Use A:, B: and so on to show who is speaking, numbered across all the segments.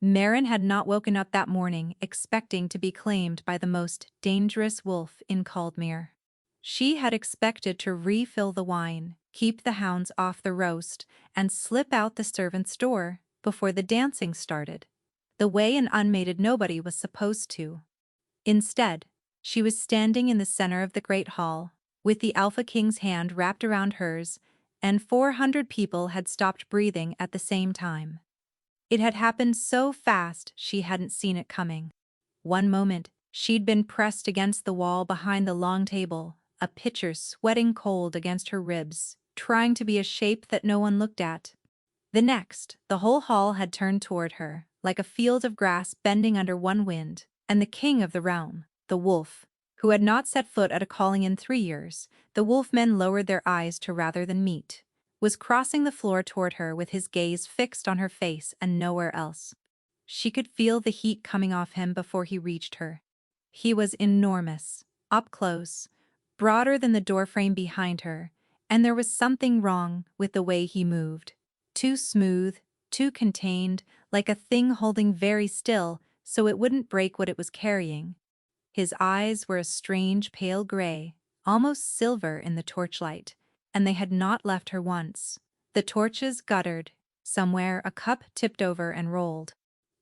A: Marin had not woken up that morning expecting to be claimed by the most dangerous wolf in Caldmere. She had expected to refill the wine, keep the hounds off the roast, and slip out the servants' door before the dancing started, the way an unmated nobody was supposed to. Instead, she was standing in the center of the great hall, with the Alpha King's hand wrapped around hers, and 400 people had stopped breathing at the same time. It had happened so fast she hadn't seen it coming. One moment, she'd been pressed against the wall behind the long table, a pitcher sweating cold against her ribs, trying to be a shape that no one looked at. The next, the whole hall had turned toward her, like a field of grass bending under one wind, and the king of the realm, the wolf, who had not set foot at a calling in 3 years, the wolfmen lowered their eyes to rather than meet, was crossing the floor toward her with his gaze fixed on her face and nowhere else. She could feel the heat coming off him before he reached her. He was enormous, up close, broader than the doorframe behind her, and there was something wrong with the way he moved. Too smooth, too contained, like a thing holding very still so it wouldn't break what it was carrying. His eyes were a strange pale gray, almost silver in the torchlight, and they had not left her once. The torches guttered. Somewhere a cup tipped over and rolled.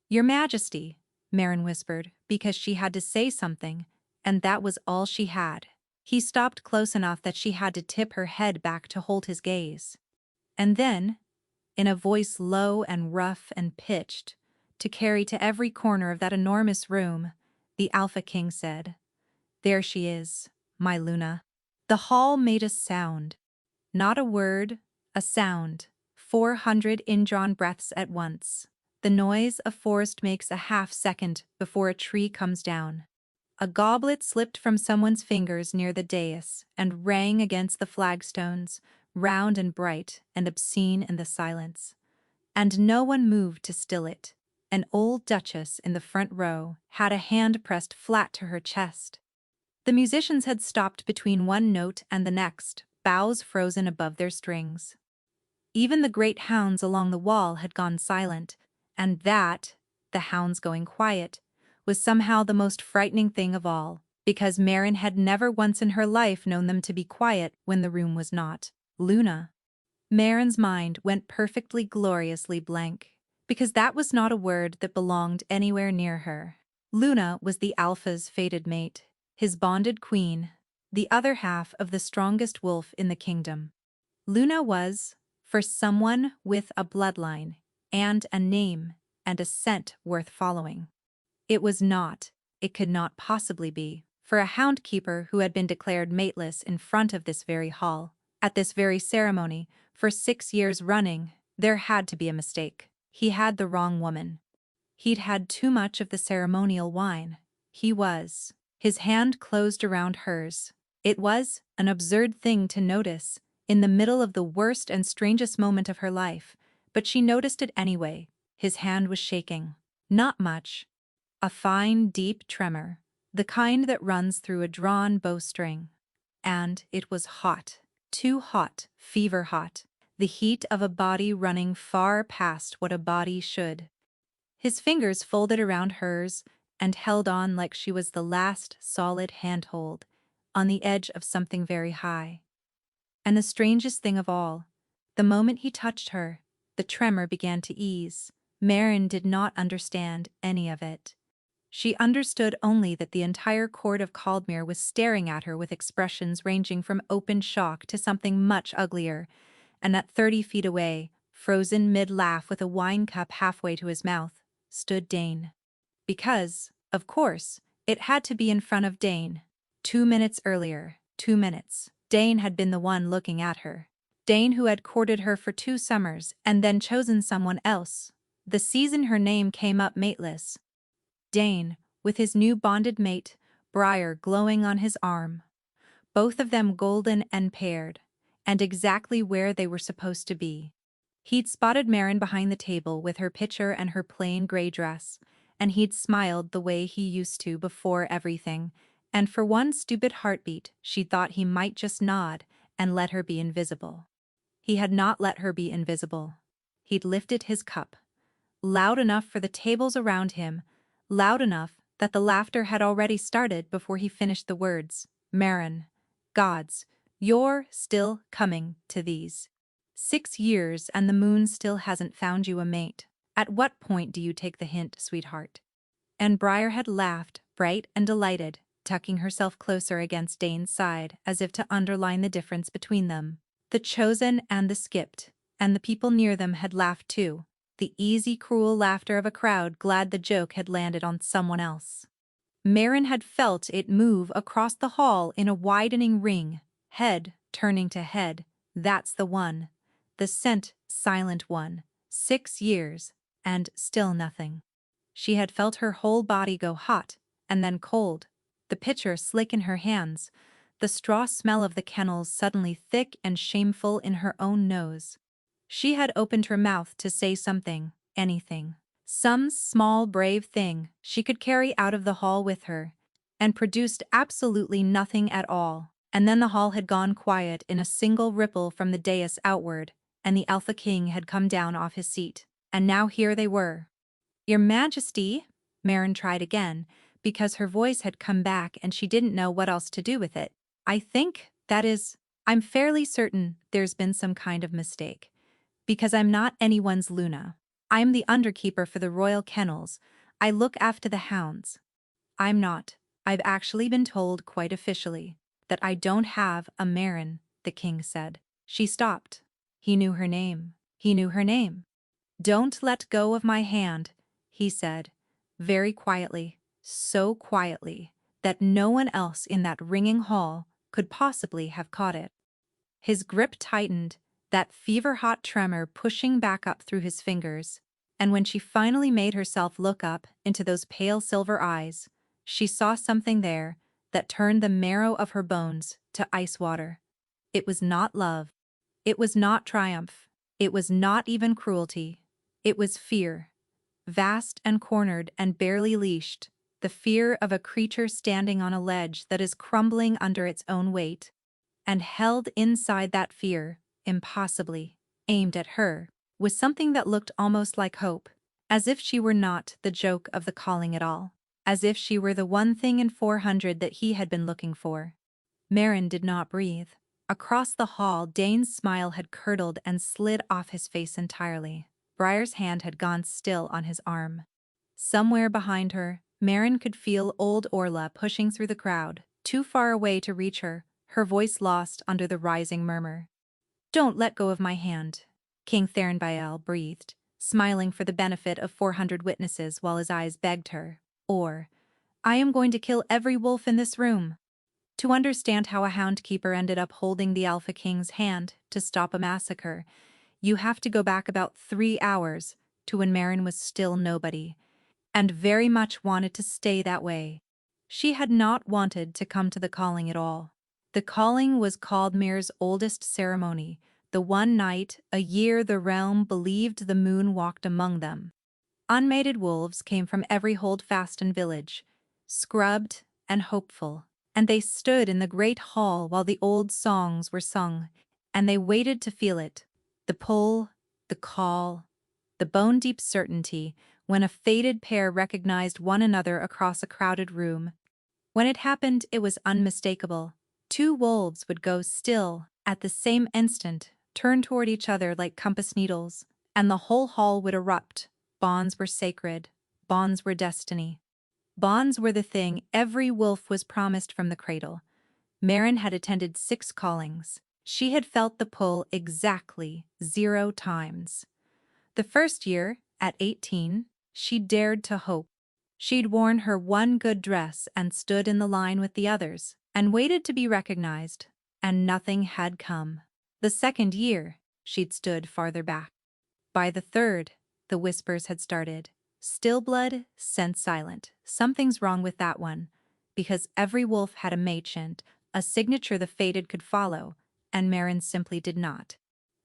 A: "Your Majesty," Marin whispered, because she had to say something, and that was all she had. He stopped close enough that she had to tip her head back to hold his gaze. And then, in a voice low and rough and pitched, to carry to every corner of that enormous room, the Alpha King said, "There she is, my Luna." The hall made a sound. Not a word, a sound. 400 indrawn breaths at once. The noise a forest makes a half-second before a tree comes down. A goblet slipped from someone's fingers near the dais and rang against the flagstones, round and bright and obscene in the silence. And no one moved to still it. An old duchess in the front row had a hand pressed flat to her chest. The musicians had stopped between one note and the next, bows frozen above their strings. Even the great hounds along the wall had gone silent, and that, the hounds going quiet, was somehow the most frightening thing of all, because Marin had never once in her life known them to be quiet when the room was not. Luna. Marin's mind went perfectly gloriously blank, because that was not a word that belonged anywhere near her. Luna was the Alpha's fated mate, his bonded queen, the other half of the strongest wolf in the kingdom. Luna was, for someone with a bloodline, and a name, and a scent worth following. It was not, it could not possibly be, for a hound keeper who had been declared mateless in front of this very hall, at this very ceremony, for 6 years running. There had to be a mistake. He had the wrong woman. He'd had too much of the ceremonial wine. His hand closed around hers. It was an absurd thing to notice, in the middle of the worst and strangest moment of her life, but she noticed it anyway. His hand was shaking. Not much. A fine, deep tremor, the kind that runs through a drawn bowstring. And it was hot. Too hot, fever hot. The heat of a body running far past what a body should. His fingers folded around hers and held on like she was the last solid handhold, on the edge of something very high. And the strangest thing of all, the moment he touched her, the tremor began to ease. Marin did not understand any of it. She understood only that the entire court of Caldmere was staring at her with expressions ranging from open shock to something much uglier, and at 30 feet away, frozen mid-laugh with a wine cup halfway to his mouth, stood Dane. Because, of course, it had to be in front of Dane. 2 minutes earlier, 2 minutes, Dane had been the one looking at her. Dane who had courted her for 2 summers and then chosen someone else, the season her name came up mateless. Dane, with his new bonded mate, Briar, glowing on his arm. Both of them golden and paired, and exactly where they were supposed to be. He'd spotted Marin behind the table with her pitcher and her plain gray dress, and he'd smiled the way he used to before everything, and for one stupid heartbeat she thought he might just nod and let her be invisible. He had not let her be invisible. He'd lifted his cup, loud enough for the tables around him, loud enough that the laughter had already started before he finished the words. Marin, gods, you're still coming to these. 6 years and the moon still hasn't found you a mate. At what point do you take the hint, sweetheart? And Briar had laughed, bright and delighted, tucking herself closer against Dane's side as if to underline the difference between them. The chosen and the skipped, and the people near them had laughed too, the easy, cruel laughter of a crowd glad the joke had landed on someone else. Marin had felt it move across the hall in a widening ring, head turning to head. That's the one. The scent, silent one. 6 years, and still nothing. She had felt her whole body go hot, and then cold, the pitcher slick in her hands, the straw smell of the kennels suddenly thick and shameful in her own nose. She had opened her mouth to say something, anything. Some small brave thing she could carry out of the hall with her, and produced absolutely nothing at all. And then the hall had gone quiet in a single ripple from the dais outward, and the Alpha King had come down off his seat. And now here they were. Your Majesty, Marin tried again, because her voice had come back and she didn't know what else to do with it. I'm fairly certain there's been some kind of mistake. Because I'm not anyone's Luna. I'm the underkeeper for the royal kennels. I look after the hounds. I'm not. I've actually been told quite officially that I don't have a Marin, the king said. She stopped. He knew her name. He knew her name. Don't let go of my hand, he said, very quietly, so quietly that no one else in that ringing hall could possibly have caught it. His grip tightened, that fever-hot tremor pushing back up through his fingers, and when she finally made herself look up into those pale silver eyes, she saw something there that turned the marrow of her bones to ice water. It was not love. It was not triumph. It was not even cruelty. It was fear. Vast and cornered and barely leashed, the fear of a creature standing on a ledge that is crumbling under its own weight. And held inside that fear, impossibly, aimed at her, was something that looked almost like hope, as if she were not the joke of the calling at all, as if she were the one thing in 400 that he had been looking for. Marin did not breathe. Across the hall, Dane's smile had curdled and slid off his face entirely. Briar's hand had gone still on his arm. Somewhere behind her, Marin could feel old Orla pushing through the crowd, too far away to reach her, her voice lost under the rising murmur. Don't let go of my hand, King Thernbael breathed, smiling for the benefit of 400 witnesses while his eyes begged her. Or, I am going to kill every wolf in this room. To understand how a hound keeper ended up holding the Alpha King's hand to stop a massacre, you have to go back about 3 hours to when Marin was still nobody, and very much wanted to stay that way. She had not wanted to come to the calling at all. The calling was Caldmere's oldest ceremony, the one night a year the realm believed the moon walked among them. Unmated wolves came from every holdfast and village, scrubbed and hopeful, and they stood in the great hall while the old songs were sung, and they waited to feel it, the pull, the call, the bone-deep certainty when a fated pair recognized one another across a crowded room. When it happened, it was unmistakable. 2 wolves would go still, at the same instant, turn toward each other like compass needles, and the whole hall would erupt. Bonds were sacred. Bonds were destiny. Bonds were the thing every wolf was promised from the cradle. Marin had attended 6 callings. She had felt the pull exactly 0 times. The first year, at 18, she dared to hope. She'd worn her one good dress and stood in the line with the others, and waited to be recognized, and nothing had come. The second year, she'd stood farther back. By the third, the whispers had started. Stillblood, sent silent. Something's wrong with that one, because every wolf had a machant, a signature the fated could follow, and Marin simply did not.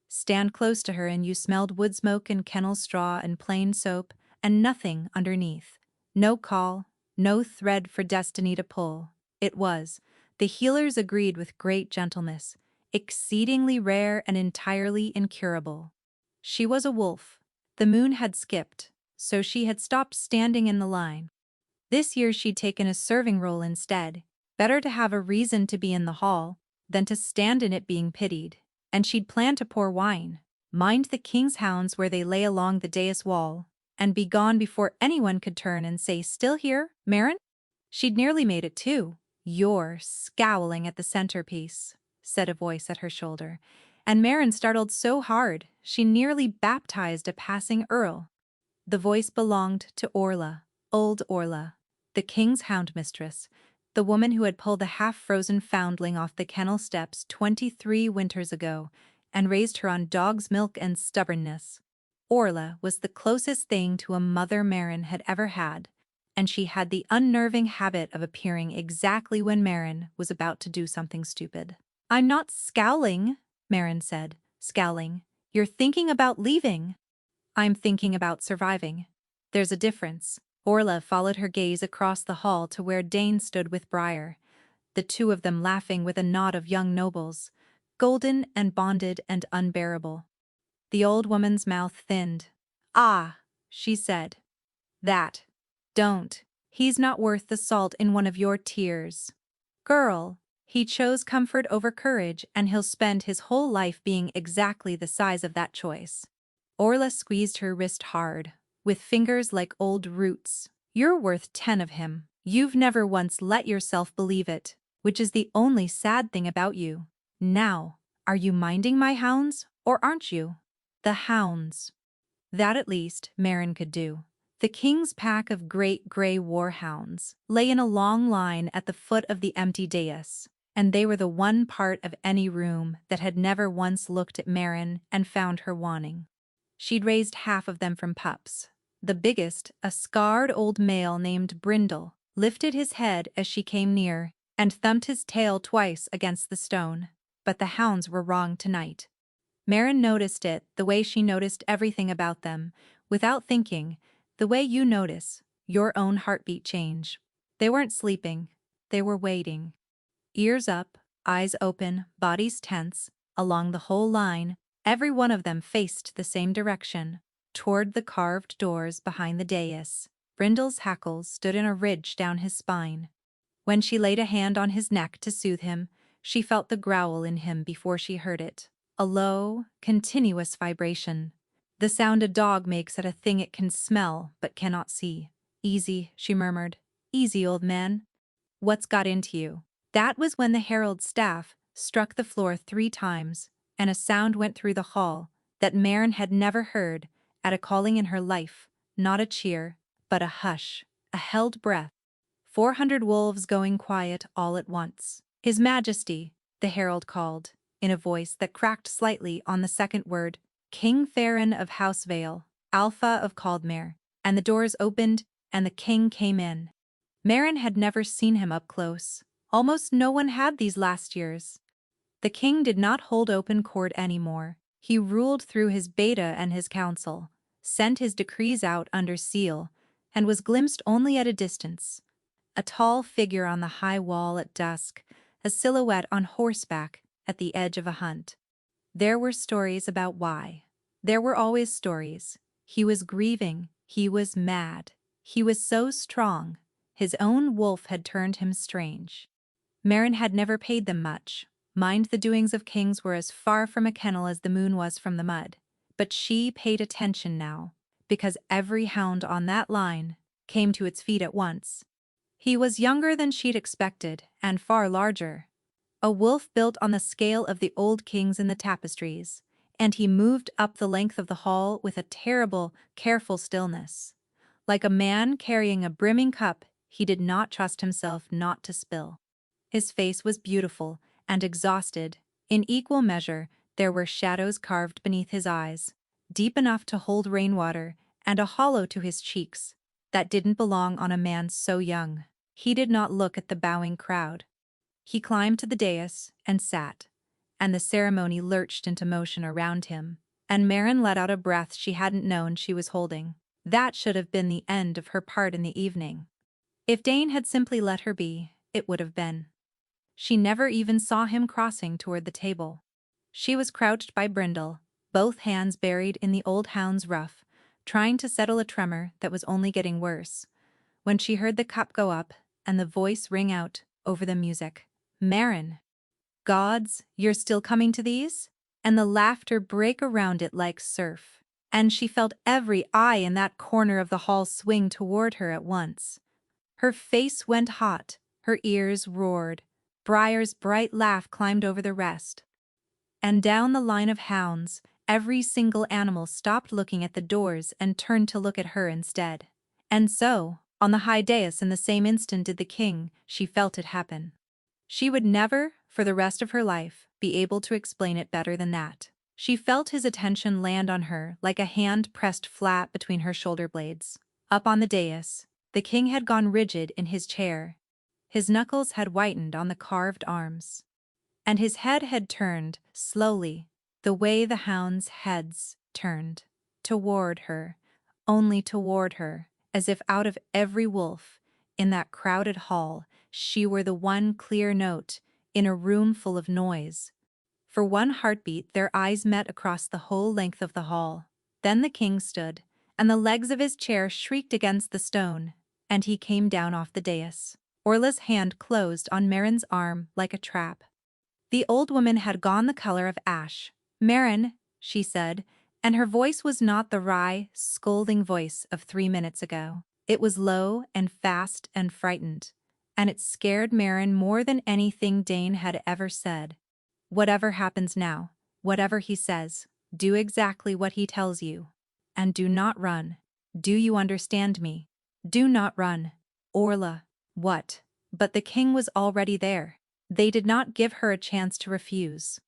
A: Stand close to her and you smelled wood smoke and kennel straw and plain soap, and nothing underneath. No call, no thread for destiny to pull. It was, the healers agreed with great gentleness, exceedingly rare and entirely incurable. She was a wolf. The moon had skipped. so she had stopped standing in the line. This year she'd taken a serving role instead. Better to have a reason to be in the hall than to stand in it being pitied. And she'd planned to pour wine, mind the king's hounds where they lay along the dais wall, and be gone before anyone could turn and say, "Still here, Marin?" She'd nearly made it too. "You're scowling at the centerpiece," said a voice at her shoulder, and Marin startled so hard she nearly baptized a passing earl. The voice belonged to Orla, old Orla, the king's hound mistress, the woman who had pulled the half-frozen foundling off the kennel steps 23 winters ago and raised her on dog's milk and stubbornness. Orla was the closest thing to a mother Marin had ever had, and she had the unnerving habit of appearing exactly when Marin was about to do something stupid. "I'm not scowling," Marin said, scowling. "You're thinking about leaving." "I'm thinking about surviving. There's a difference." Orla followed her gaze across the hall to where Dane stood with Briar, the two of them laughing with a knot of young nobles, golden and bonded and unbearable. The old woman's mouth thinned. "Ah," she said. "That. Don't. He's not worth the salt in one of your tears. Girl, he chose comfort over courage and he'll spend his whole life being exactly the size of that choice." Orla squeezed her wrist hard, with fingers like old roots. "You're worth 10 of him. You've never once let yourself believe it, which is the only sad thing about you. Now, are you minding my hounds, or aren't you?" The hounds. That at least Marin could do. The king's pack of great grey warhounds lay in a long line at the foot of the empty dais, and they were the one part of any room that had never once looked at Marin and found her wanting. She'd raised half of them from pups. The biggest, a scarred old male named Brindle, lifted his head as she came near and thumped his tail twice against the stone. But the hounds were wrong tonight. Marin noticed it the way she noticed everything about them, without thinking, the way you notice your own heartbeat change. They weren't sleeping, they were waiting. Ears up, eyes open, bodies tense, along the whole line, every one of them faced the same direction, toward the carved doors behind the dais. Brindle's hackles stood in a ridge down his spine. When she laid a hand on his neck to soothe him, she felt the growl in him before she heard it. A low, continuous vibration. The sound a dog makes at a thing it can smell but cannot see. "Easy," she murmured. "Easy, old man. What's got into you?" That was when the herald's staff struck the floor 3 times, and a sound went through the hall that Marin had never heard at a calling in her life. Not a cheer, but a hush, a held breath. 400 wolves going quiet all at once. "His Majesty," the herald called, in a voice that cracked slightly on the second word, "King Farron of House Vale, Alpha of Caldmere," and the doors opened and the king came in. Marin had never seen him up close. Almost no one had these last years. The king did not hold open court anymore. He ruled through his beta and his council, sent his decrees out under seal, and was glimpsed only at a distance. A tall figure on the high wall at dusk, a silhouette on horseback at the edge of a hunt. There were stories about why. There were always stories. He was grieving. He was mad. He was so strong. His own wolf had turned him strange. Marin had never paid them much. Mind the doings of kings were as far from a kennel as the moon was from the mud. But she paid attention now, because every hound on that line came to its feet at once. He was younger than she'd expected, and far larger. A wolf built on the scale of the old kings in the tapestries, and he moved up the length of the hall with a terrible, careful stillness. Like a man carrying a brimming cup, he did not trust himself not to spill. His face was beautiful and exhausted. In equal measure, there were shadows carved beneath his eyes, deep enough to hold rainwater, and a hollow to his cheeks that didn't belong on a man so young. He did not look at the bowing crowd. He climbed to the dais and sat, and the ceremony lurched into motion around him, and Marin let out a breath she hadn't known she was holding. That should have been the end of her part in the evening. If Dane had simply let her be, it would have been. She never even saw him crossing toward the table. She was crouched by Brindle, both hands buried in the old hound's ruff, trying to settle a tremor that was only getting worse, when she heard the cup go up and the voice ring out over the music. "Marin, gods, you're still coming to these?" And the laughter break around it like surf. And she felt every eye in that corner of the hall swing toward her at once. Her face went hot, her ears roared. Briar's bright laugh climbed over the rest. And down the line of hounds, every single animal stopped looking at the doors and turned to look at her instead. And so, on the high dais in the same instant did the king, she felt it happen. She would never, for the rest of her life, be able to explain it better than that. She felt his attention land on her like a hand pressed flat between her shoulder blades. Up on the dais, the king had gone rigid in his chair. His knuckles had whitened on the carved arms. And his head had turned, slowly, the way the hounds' heads turned, toward her, only toward her, as if out of every wolf, in that crowded hall, she were the one clear note, in a room full of noise. For one heartbeat their eyes met across the whole length of the hall. Then the king stood, and the legs of his chair shrieked against the stone, and he came down off the dais. Orla's hand closed on Marin's arm like a trap. The old woman had gone the color of ash. "Marin," she said, and her voice was not the wry, scolding voice of 3 minutes ago. It was low and fast and frightened, and it scared Marin more than anything Dane had ever said. "Whatever happens now, whatever he says, do exactly what he tells you. And do not run. Do you understand me? Do not run." Orla. What? But the king was already there. They did not give her a chance to refuse.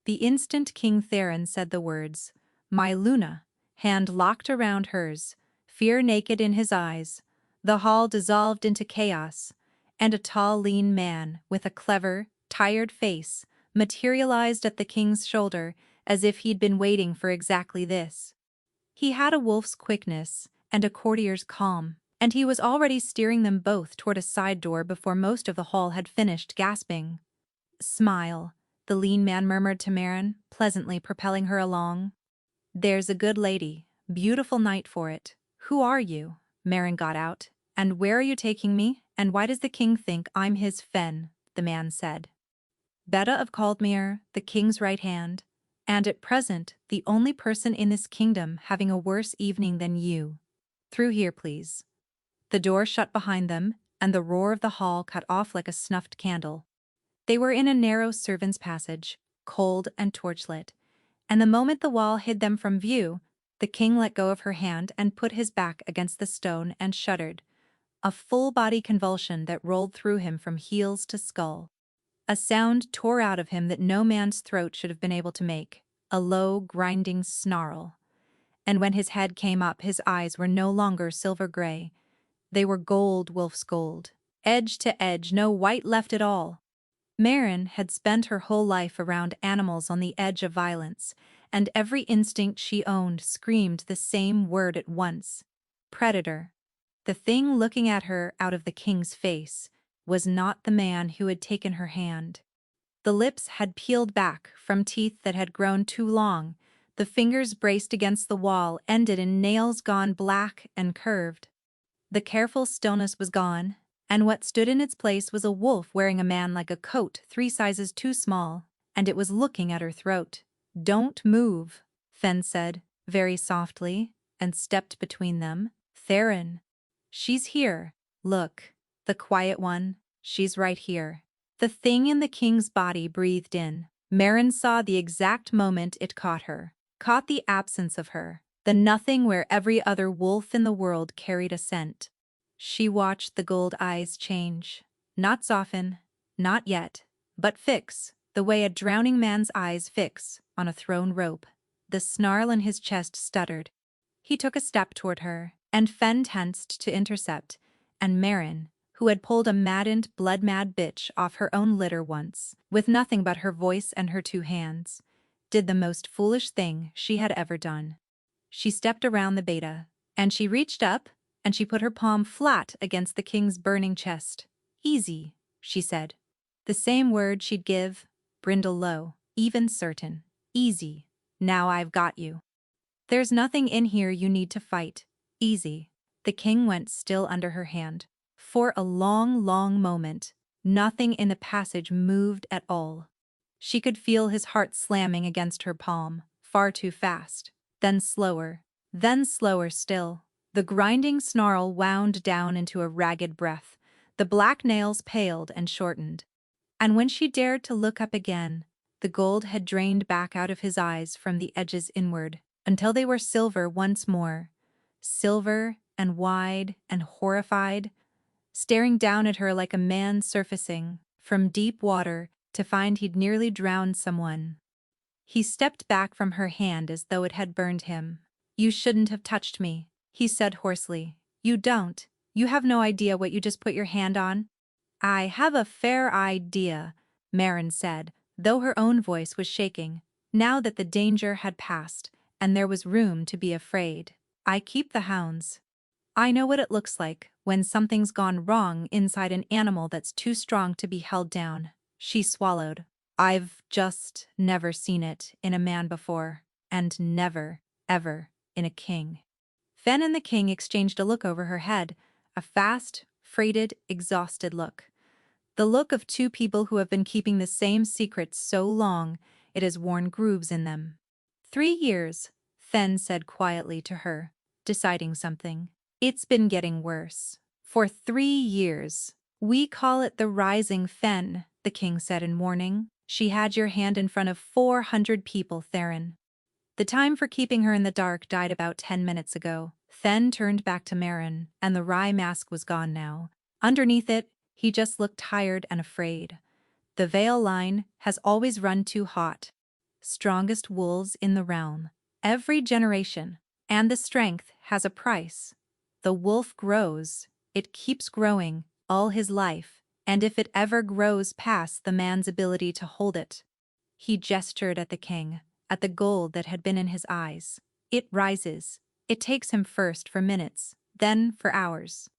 A: The instant King Theron said the words, "My Luna," hand locked around hers, fear naked in his eyes, the hall dissolved into chaos, and a tall, lean man with a clever, tired face materialized at the king's shoulder as if he'd been waiting for exactly this. He had a wolf's quickness and a courtier's calm, and he was already steering them both toward a side door before most of the hall had finished gasping. "Smile," the lean man murmured to Marin, pleasantly propelling her along. "There's a good lady, beautiful night for it. Who are you?" Marin got out. "And where are you taking me, and why does the king think I'm his fen?" the man said. "Beta of Caldmere, the king's right hand, and at present the only person in this kingdom having a worse evening than you. Through here, please." The door shut behind them, and the roar of the hall cut off like a snuffed candle. They were in a narrow servants' passage, cold and torchlit, and the moment the wall hid them from view, the king let go of her hand and put his back against the stone and shuddered, a full-body convulsion that rolled through him from heels to skull. A sound tore out of him that no man's throat should have been able to make, a low, grinding snarl. And when his head came up, his eyes were no longer silver-gray. They were gold, wolf's gold, edge to edge, no white left at all. Marin had spent her whole life around animals on the edge of violence, and every instinct she owned screamed the same word at once: predator. The thing looking at her out of the king's face was not the man who had taken her hand. The lips had peeled back from teeth that had grown too long, the fingers braced against the wall ended in nails gone black and curved. The careful stillness was gone, and what stood in its place was a wolf wearing a man like a coat 3 sizes too small, and it was looking at her throat. "Don't move," Fen said, very softly, and stepped between them. "Theron. She's here. Look. The quiet one. She's right here." The thing in the king's body breathed in. Marin saw the exact moment it caught her, caught the absence of her, the nothing where every other wolf in the world carried a scent. She watched the gold eyes change. Not soften, not yet, but fix, the way a drowning man's eyes fix on a thrown rope. The snarl in his chest stuttered. He took a step toward her, and Fen tensed to intercept, and Marin, who had pulled a maddened, blood-mad bitch off her own litter once, with nothing but her voice and her 2 hands, did the most foolish thing she had ever done. She stepped around the beta, and she reached up, and she put her palm flat against the king's burning chest. "Easy," she said. The same word she'd give, brindle low, even certain. "Easy. Now I've got you." There's nothing in here you need to fight. Easy. The king went still under her hand. For a long, long moment, nothing in the passage moved at all. She could feel his heart slamming against her palm, far too fast. Then slower still. The grinding snarl wound down into a ragged breath. The black nails paled and shortened. And when she dared to look up again, the gold had drained back out of his eyes from the edges inward, until they were silver once more. Silver and wide and horrified, staring down at her like a man surfacing from deep water to find he'd nearly drowned someone. He stepped back from her hand as though it had burned him. "You shouldn't have touched me," he said hoarsely. "You don't. You have no idea what you just put your hand on." "I have a fair idea," Marin said, though her own voice was shaking, now that the danger had passed, and there was room to be afraid. "I keep the hounds. I know what it looks like when something's gone wrong inside an animal that's too strong to be held down." She swallowed. "I've just never seen it in a man before, and never, ever, in a king." Fen and the king exchanged a look over her head, a fast, freighted, exhausted look. The look of two people who have been keeping the same secret so long it has worn grooves in them. 3 years, Fen said quietly to her, deciding something. "It's been getting worse. For 3 years. We call it the rising, Fen," the king said in warning. "She had your hand in front of 400 people, Theron. The time for keeping her in the dark died about 10 minutes ago." Fen turned back to Marin, and the wry mask was gone now. Underneath it, he just looked tired and afraid. "The veil line has always run too hot. Strongest wolves in the realm. Every generation. And the strength has a price. The wolf grows. It keeps growing, all his life, and if it ever grows past the man's ability to hold it." He gestured at the king, at the gold that had been in his eyes. "It rises. It takes him first for minutes, then for hours.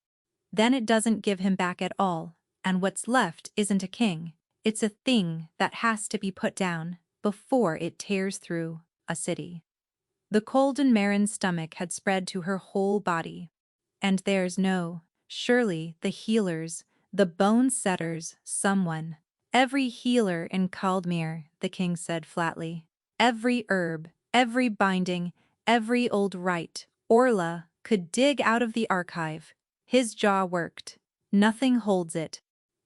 A: Then it doesn't give him back at all, and what's left isn't a king. It's a thing that has to be put down before it tears through a city." The cold in Marin's stomach had spread to her whole body. "And there's surely the healers, the bone-setters, someone." "Every healer in Caldmere," the king said flatly. "Every herb, every binding, every old rite Orla could dig out of the archive." His jaw worked. "Nothing holds it.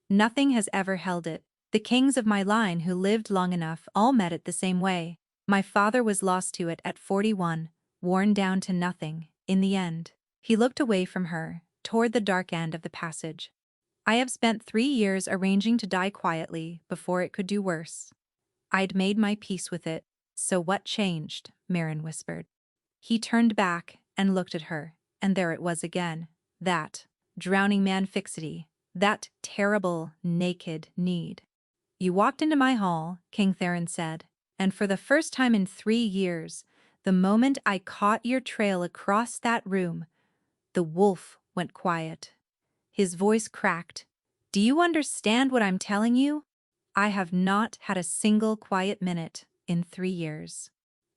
A: Nothing has ever held it. The kings of my line who lived long enough all met it the same way. My father was lost to it at 41, worn down to nothing, in the end." He looked away from her, toward the dark end of the passage. "I have spent 3 years arranging to die quietly before it could do worse. I'd made my peace with it." "So what changed?" Marin whispered. He turned back and looked at her, and there it was again. That drowning man fixity, that terrible, naked need. "You walked into my hall," King Theron said, "and for the first time in 3 years, the moment I caught your trail across that room, the wolf went quiet." His voice cracked. "Do you understand what I'm telling you? I have not had a single quiet minute in 3 years.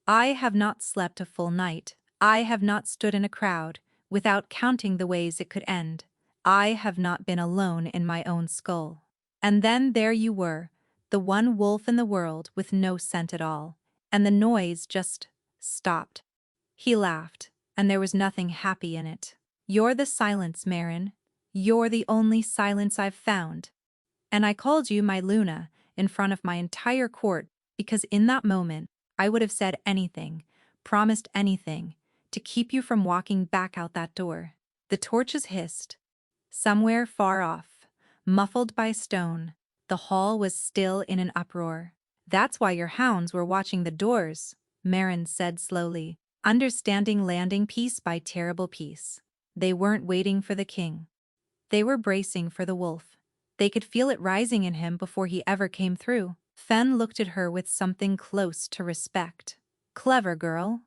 A: I have not slept a full night. I have not stood in a crowd, without counting the ways it could end. I have not been alone in my own skull. And then there you were, the one wolf in the world with no scent at all, and the noise just stopped." He laughed, and there was nothing happy in it. "You're the silence, Marin. You're the only silence I've found. And I called you my Luna in front of my entire court because in that moment I would have said anything, promised anything, to keep you from walking back out that door." The torches hissed. Somewhere far off, muffled by stone, the hall was still in an uproar. "That's why your hounds were watching the doors," Marin said slowly, understanding landing piece by terrible piece. "They weren't waiting for the king. They were bracing for the wolf. They could feel it rising in him before he ever came through." Fen looked at her with something close to respect. "Clever girl."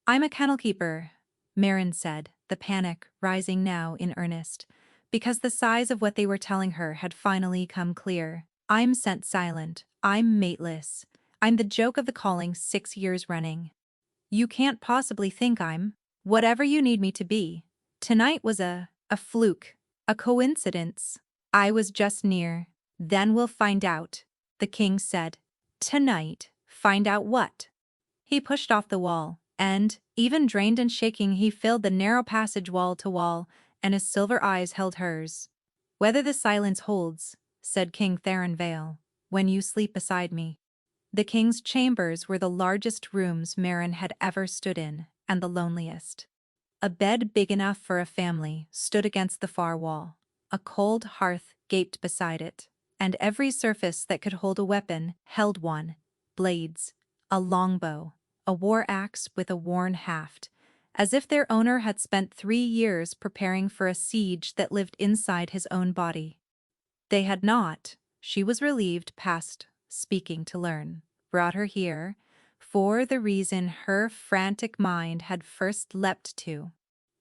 A: "I'm a kennel-keeper," Marin said, the panic rising now in earnest, because the size of what they were telling her had finally come clear. "I'm scent silent. I'm mateless. I'm the joke of the calling 6 years running." You can't possibly think I'm whatever you need me to be. Tonight was a fluke, a coincidence. I was just near. Then we'll find out, the king said. Tonight, find out what? He pushed off the wall, and, even drained and shaking, he filled the narrow passage wall to wall, and his silver eyes held hers. Whether the silence holds, said King Theron Vale, when you sleep beside me. The king's chambers were the largest rooms Meryn had ever stood in, and the loneliest. A bed big enough for a family stood against the far wall. A cold hearth gaped beside it, and every surface that could hold a weapon held one: blades, a longbow, a war axe with a worn haft, as if their owner had spent 3 years preparing for a siege that lived inside his own body. They had not, she was relieved past speaking to learn, brought her here, for the reason her frantic mind had first leapt to.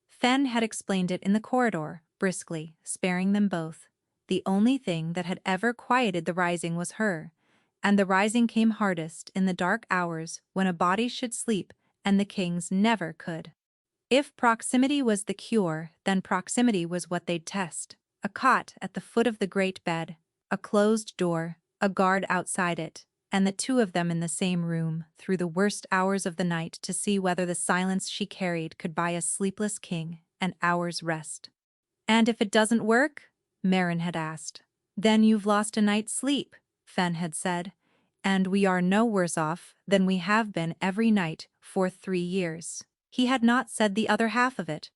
A: Fen had explained it in the corridor, briskly, sparing them both. The only thing that had ever quieted the rising was her, and the rising came hardest in the dark hours when a body should sleep and the king's never could. If proximity was the cure, then proximity was what they'd test. A cot at the foot of the great bed, a closed door, a guard outside it, and the two of them in the same room through the worst hours of the night to see whether the silence she carried could buy a sleepless king an hour's rest. And if it doesn't work? Meryn had asked. Then you've lost a night's sleep, Fen had said, and we are no worse off than we have been every night for 3 years. He had not said the other half of it.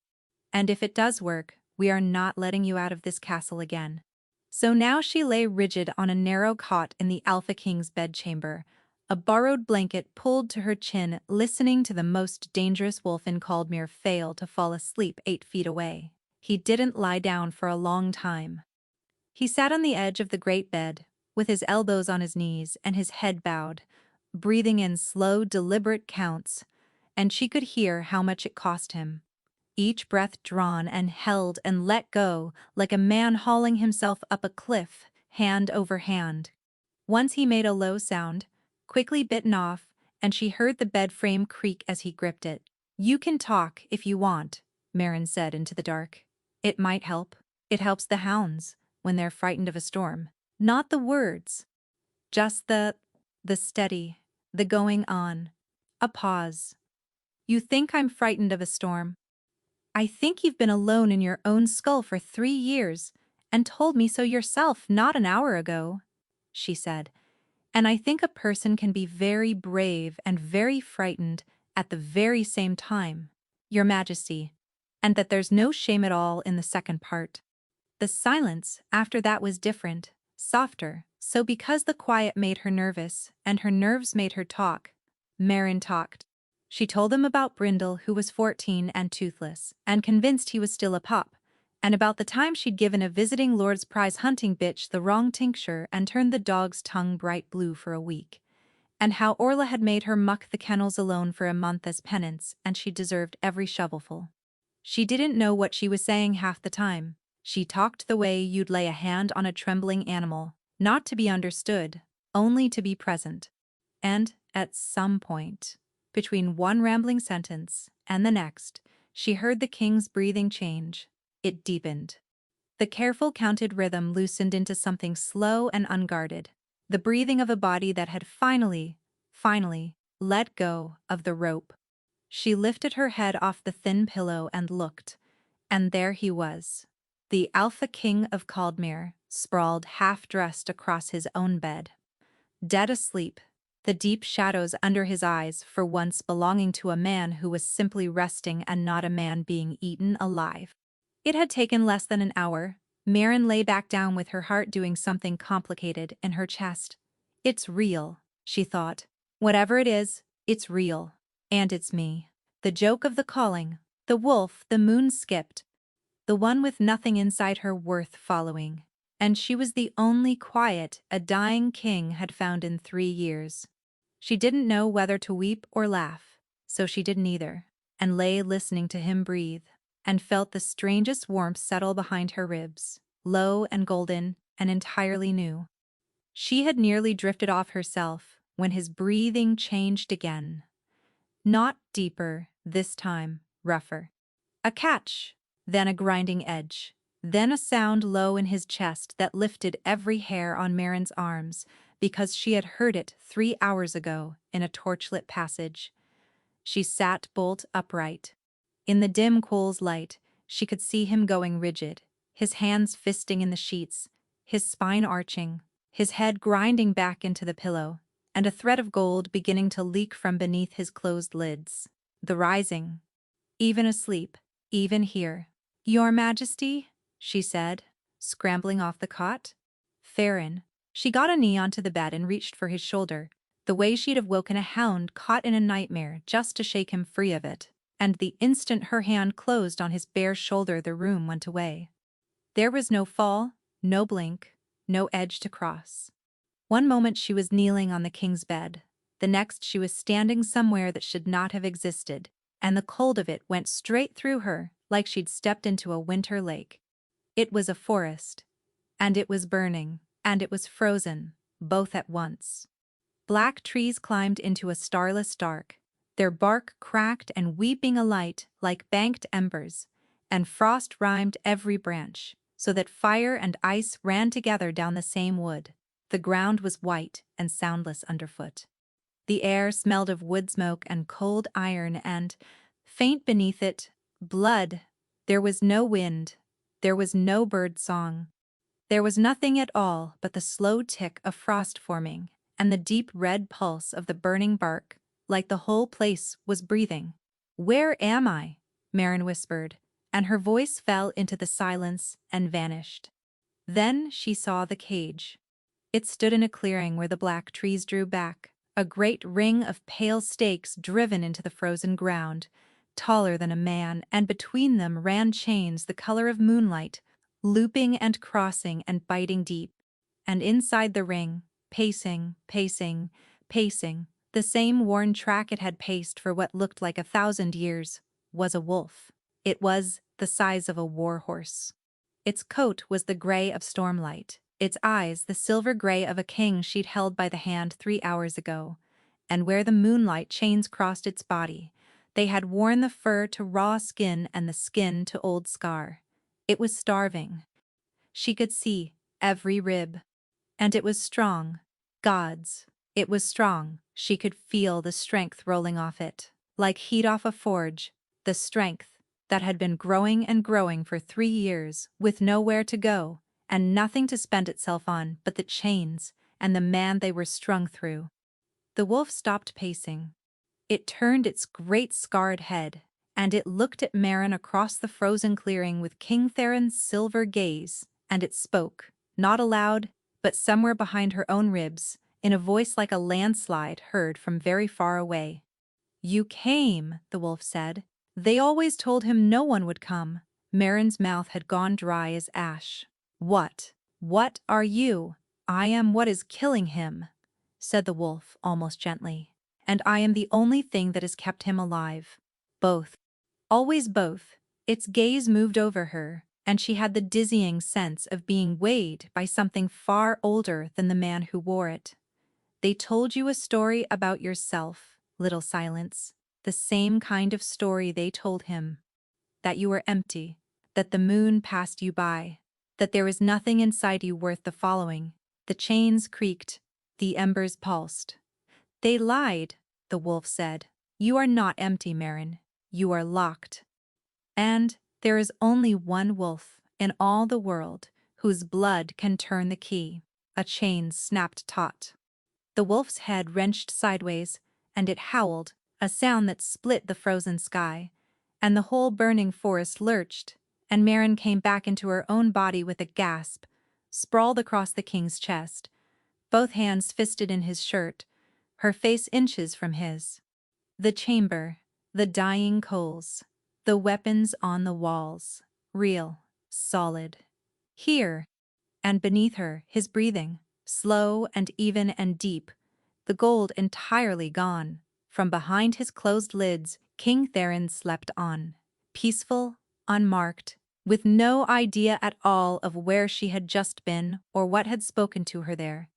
A: And if it does work, we are not letting you out of this castle again. So now she lay rigid on a narrow cot in the Alpha King's bedchamber, a borrowed blanket pulled to her chin, listening to the most dangerous wolf in Caldmere fail to fall asleep 8 feet away. He didn't lie down for a long time. He sat on the edge of the great bed, with his elbows on his knees and his head bowed, breathing in slow, deliberate counts, and she could hear how much it cost him. Each breath drawn and held and let go, like a man hauling himself up a cliff, hand over hand. Once he made a low sound, quickly bitten off, and she heard the bed frame creak as he gripped it. You can talk if you want, Meryn said into the dark. It might help. It helps the hounds when they're frightened of a storm. Not the words. Just the steady, the going on. A pause. You think I'm frightened of a storm? I think you've been alone in your own skull for 3 years, and told me so yourself not an hour ago, she said. And I think a person can be very brave and very frightened at the very same time, Your Majesty, and that there's no shame at all in the second part. The silence after that was different, softer, so because the quiet made her nervous and her nerves made her talk, Meryn talked. She told him about Brindle, who was 14 and toothless, and convinced he was still a pup, and about the time she'd given a visiting lord's prize hunting bitch the wrong tincture and turned the dog's tongue bright blue for a week, and how Orla had made her muck the kennels alone for a month as penance, and she deserved every shovelful. She didn't know what she was saying half the time. She talked the way you'd lay a hand on a trembling animal, not to be understood, only to be present. And, at some point, between one rambling sentence and the next, she heard the king's breathing change. It deepened. The careful counted rhythm loosened into something slow and unguarded, the breathing of a body that had finally, let go of the rope. She lifted her head off the thin pillow and looked, and there he was, the Alpha King of Caldmere, sprawled half-dressed across his own bed. Dead asleep, the deep shadows under his eyes for once belonging to a man who was simply resting and not a man being eaten alive. It had taken less than an hour. Meryn lay back down with her heart doing something complicated in her chest. It's real, she thought. Whatever it is, it's real. And it's me. The joke of the calling, the wolf the moon skipped, the one with nothing inside her worth following. And she was the only quiet a dying king had found in 3 years. She didn't know whether to weep or laugh, so she didn't either, and lay listening to him breathe, and felt the strangest warmth settle behind her ribs, low and golden and entirely new. She had nearly drifted off herself when his breathing changed again. Not deeper, this time, rougher. A catch, then a grinding edge, then a sound low in his chest that lifted every hair on Marin's arms because she had heard it 3 hours ago in a torchlit passage. She sat bolt upright. In the dim coal's light, she could see him going rigid, his hands fisting in the sheets, his spine arching, his head grinding back into the pillow, and a thread of gold beginning to leak from beneath his closed lids. The rising. Even asleep, even here. "Your Majesty?" she said, scrambling off the cot. Farron. She got a knee onto the bed and reached for his shoulder, the way she'd have woken a hound caught in a nightmare just to shake him free of it, and the instant her hand closed on his bare shoulder the room went away. There was no fall, no blink, no edge to cross. One moment she was kneeling on the king's bed, the next she was standing somewhere that should not have existed, and the cold of it went straight through her like she'd stepped into a winter lake. It was a forest, and it was burning, and it was frozen, both at once. Black trees climbed into a starless dark, their bark cracked and weeping alight like banked embers, and frost rimed every branch, so that fire and ice ran together down the same wood. The ground was white and soundless underfoot. The air smelled of wood smoke and cold iron and, faint beneath it, blood. There was no wind. There was no bird song. There was nothing at all but the slow tick of frost forming and the deep red pulse of the burning bark, like the whole place was breathing. "Where am I?" Marin whispered, and her voice fell into the silence and vanished. Then she saw the cage. It stood in a clearing where the black trees drew back, a great ring of pale stakes driven into the frozen ground, taller than a man, and between them ran chains the color of moonlight, looping and crossing and biting deep. And inside the ring, pacing, the same worn track it had paced for what looked like 1,000 years, was a wolf. It was the size of a war horse. Its coat was the gray of stormlight, its eyes the silver gray of a king she'd held by the hand 3 hours ago, and where the moonlight chains crossed its body, they had worn the fur to raw skin and the skin to old scar. It was starving. She could see every rib. And it was strong. Gods, it was strong. She could feel the strength rolling off it, like heat off a forge, the strength that had been growing and growing for 3 years, with nowhere to go, and nothing to spend itself on but the chains and the man they were strung through. The wolf stopped pacing. It turned its great scarred head, and it looked at Marin across the frozen clearing with King Theron's silver gaze, and it spoke, not aloud, but somewhere behind her own ribs, in a voice like a landslide heard from very far away. "You came," the wolf said. They always told him no one would come. Marin's mouth had gone dry as ash. What are you?" "I am what is killing him," said the wolf almost gently. "And I am the only thing that has kept him alive." Both. Always both. Its gaze moved over her, and she had the dizzying sense of being weighed by something far older than the man who wore it. "They told you a story about yourself, little Silence, the same kind of story they told him. That you were empty, that the moon passed you by, that there was nothing inside you worth the following." The chains creaked, the embers pulsed. "They lied," the wolf said. "You are not empty, Marin. You are locked. And there is only one wolf in all the world whose blood can turn the key." A chain snapped taut. The wolf's head wrenched sideways, and it howled, a sound that split the frozen sky, and the whole burning forest lurched, and Marin came back into her own body with a gasp, sprawled across the king's chest, both hands fisted in his shirt, her face inches from his. The chamber, the dying coals, the weapons on the walls, real, solid. Here, and beneath her, his breathing, slow and even and deep, the gold entirely gone. From behind his closed lids, King Theron slept on, peaceful, unmarked, with no idea at all of where she had just been or what had spoken to her there.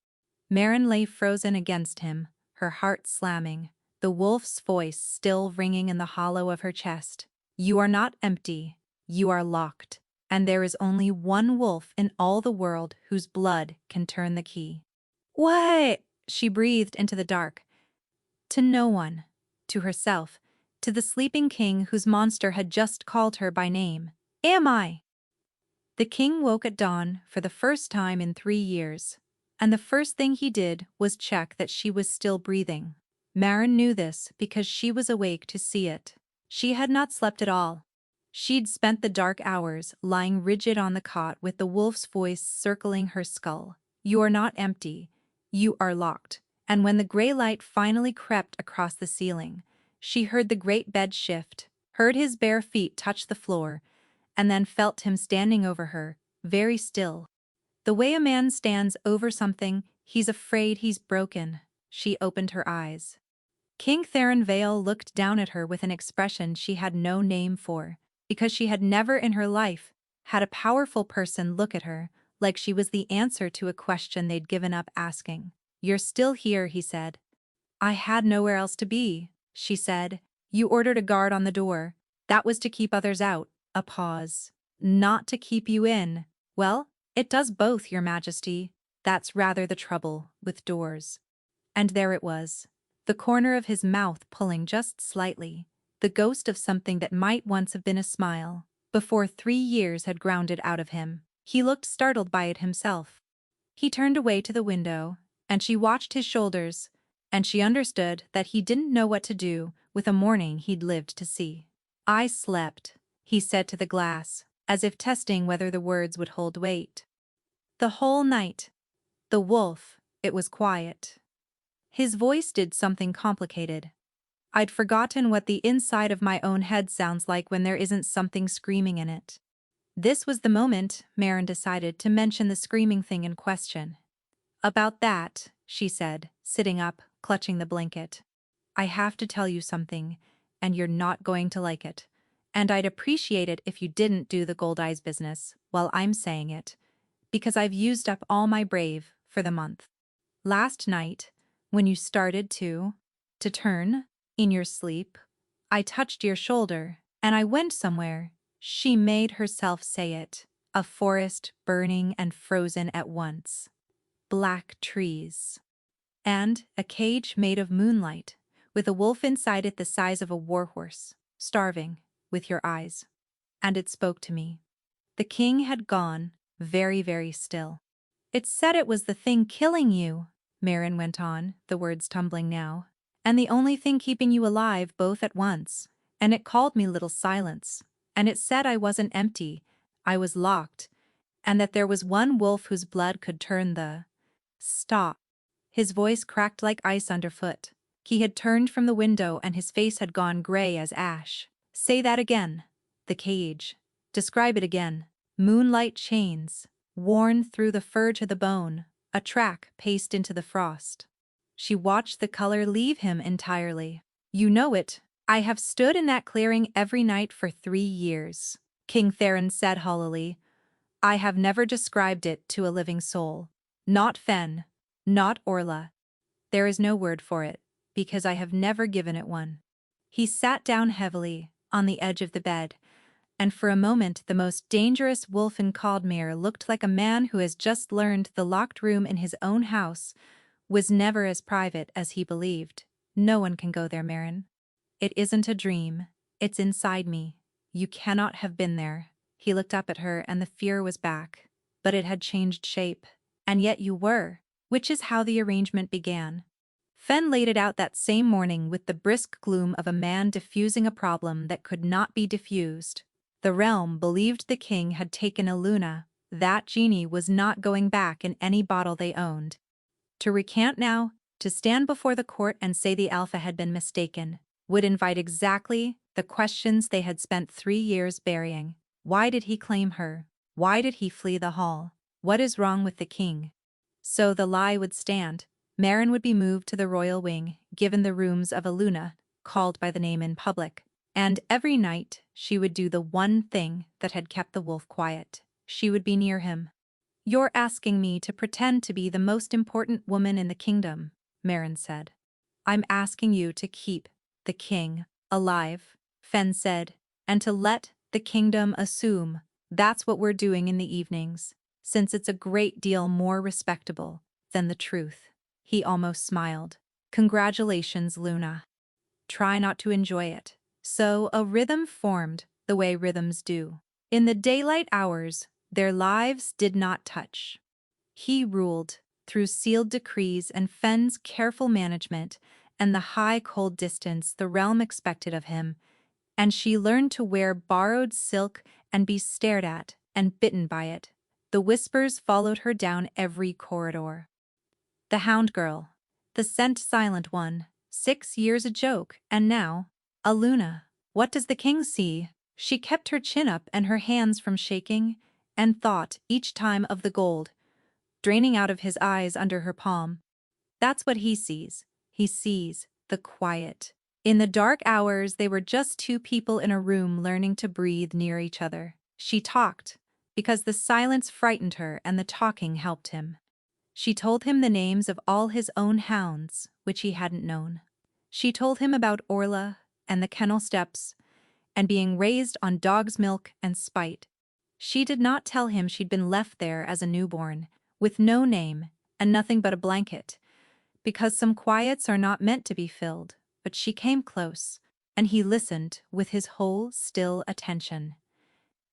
A: Marin lay frozen against him, her heart slamming, the wolf's voice still ringing in the hollow of her chest. "You are not empty, you are locked, and there is only one wolf in all the world whose blood can turn the key." "What?" she breathed into the dark. To no one. To herself. To the sleeping king whose monster had just called her by name. "Am I?" The king woke at dawn for the first time in 3 years, and the first thing he did was check that she was still breathing. Maren knew this because she was awake to see it. She had not slept at all. She'd spent the dark hours lying rigid on the cot with the wolf's voice circling her skull. "You are not empty. You are locked." And when the gray light finally crept across the ceiling, she heard the great bed shift, heard his bare feet touch the floor, and then felt him standing over her, very still. The way a man stands over something he's afraid he's broken. She opened her eyes. King Theron Vale looked down at her with an expression she had no name for, because she had never in her life had a powerful person look at her like she was the answer to a question they'd given up asking. "You're still here," he said. "I had nowhere else to be," she said. "You ordered a guard on the door. That was to keep others out." A pause. "Not to keep you in." "Well, it does both, Your Majesty. That's rather the trouble with doors." And there it was, the corner of his mouth pulling just slightly, the ghost of something that might once have been a smile, before 3 years had ground it out of him. He looked startled by it himself. He turned away to the window, and she watched his shoulders, and she understood that he didn't know what to do with a morning he'd lived to see. "I slept," he said to the glass, as if testing whether the words would hold weight. "The whole night. The wolf, it was quiet." His voice did something complicated. "I'd forgotten what the inside of my own head sounds like when there isn't something screaming in it." This was the moment Maren decided to mention the screaming thing in question. "About that," she said, sitting up, clutching the blanket. "I have to tell you something, and you're not going to like it. And I'd appreciate it if you didn't do the gold eyes business while I'm saying it, because I've used up all my brave for the month. Last night, when you started to turn in your sleep, I touched your shoulder, and I went somewhere." She made herself say it. "A forest burning and frozen at once. Black trees. And a cage made of moonlight, with a wolf inside it the size of a warhorse, starving, with your eyes. And it spoke to me." The king had gone, very, very still. "It said it was the thing killing you," Maren went on, the words tumbling now, "and the only thing keeping you alive both at once. And it called me Little Silence. And it said I wasn't empty, I was locked, and that there was one wolf whose blood could turn the—" "Stop." His voice cracked like ice underfoot. He had turned from the window and his face had gone gray as ash. "Say that again." "The cage. Describe it again." "Moonlight chains, worn through the fur to the bone, a track paced into the frost." She watched the color leave him entirely. "You know it. I have stood in that clearing every night for 3 years," King Theron said hollowly. "I have never described it to a living soul. Not Fen, not Orla. There is no word for it, because I have never given it one." He sat down heavily, on the edge of the bed, and for a moment the most dangerous wolf in Caldmere looked like a man who has just learned the locked room in his own house was never as private as he believed. "No one can go there, Maren. It isn't a dream. It's inside me. You cannot have been there." He looked up at her and the fear was back, but it had changed shape. "And yet you were," which is how the arrangement began. Fen laid it out that same morning with the brisk gloom of a man diffusing a problem that could not be diffused. The realm believed the king had taken a Luna. That genie was not going back in any bottle they owned. To recant now, to stand before the court and say the Alpha had been mistaken, would invite exactly the questions they had spent 3 years burying. Why did he claim her? Why did he flee the hall? What is wrong with the king? So the lie would stand. Maren would be moved to the royal wing, given the rooms of a Luna, called by the name in public. And every night she would do the one thing that had kept the wolf quiet. She would be near him. "You're asking me to pretend to be the most important woman in the kingdom," Maren said. I'm asking you to keep the king alive, Fen said, and to let the kingdom assume that's what we're doing in the evenings, since it's a great deal more respectable than the truth. He almost smiled. Congratulations, Luna. Try not to enjoy it. So a rhythm formed the way rhythms do. In the daylight hours, their lives did not touch. He ruled through sealed decrees and Fen's careful management and the high cold distance the realm expected of him, and she learned to wear borrowed silk and be stared at and bitten by it. The whispers followed her down every corridor. The hound girl, the scent silent one, 6 years a joke, and now, a Luna. What does the king see? She kept her chin up and her hands from shaking, and thought each time of the gold, draining out of his eyes under her palm. That's what he sees. He sees the quiet. In the dark hours, they were just two people in a room learning to breathe near each other. She talked, because the silence frightened her and the talking helped him. She told him the names of all his own hounds, which he hadn't known. She told him about Orla and the kennel steps, and being raised on dog's milk and spite. She did not tell him she'd been left there as a newborn, with no name and nothing but a blanket, because some quiets are not meant to be filled, but she came close, and he listened with his whole still attention.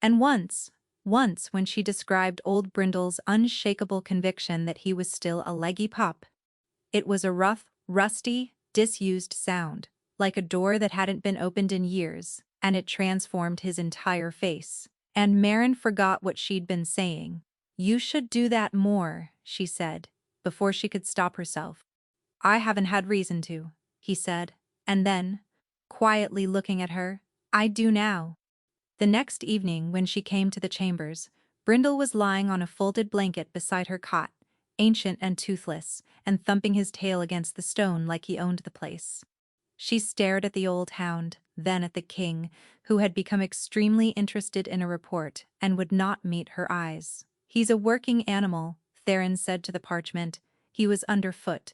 A: And once when she described old Brindle's unshakable conviction that he was still a leggy pup, it was a rough, rusty, disused sound, like a door that hadn't been opened in years, and it transformed his entire face. And Marin forgot what she'd been saying. "You should do that more," she said, before she could stop herself. "I haven't had reason to," he said, and then, quietly looking at her, "I do now." The next evening, when she came to the chambers, Brindle was lying on a folded blanket beside her cot, ancient and toothless, and thumping his tail against the stone like he owned the place. She stared at the old hound, then at the king, who had become extremely interested in a report and would not meet her eyes. "He's a working animal," Theron said to the parchment. "He was underfoot.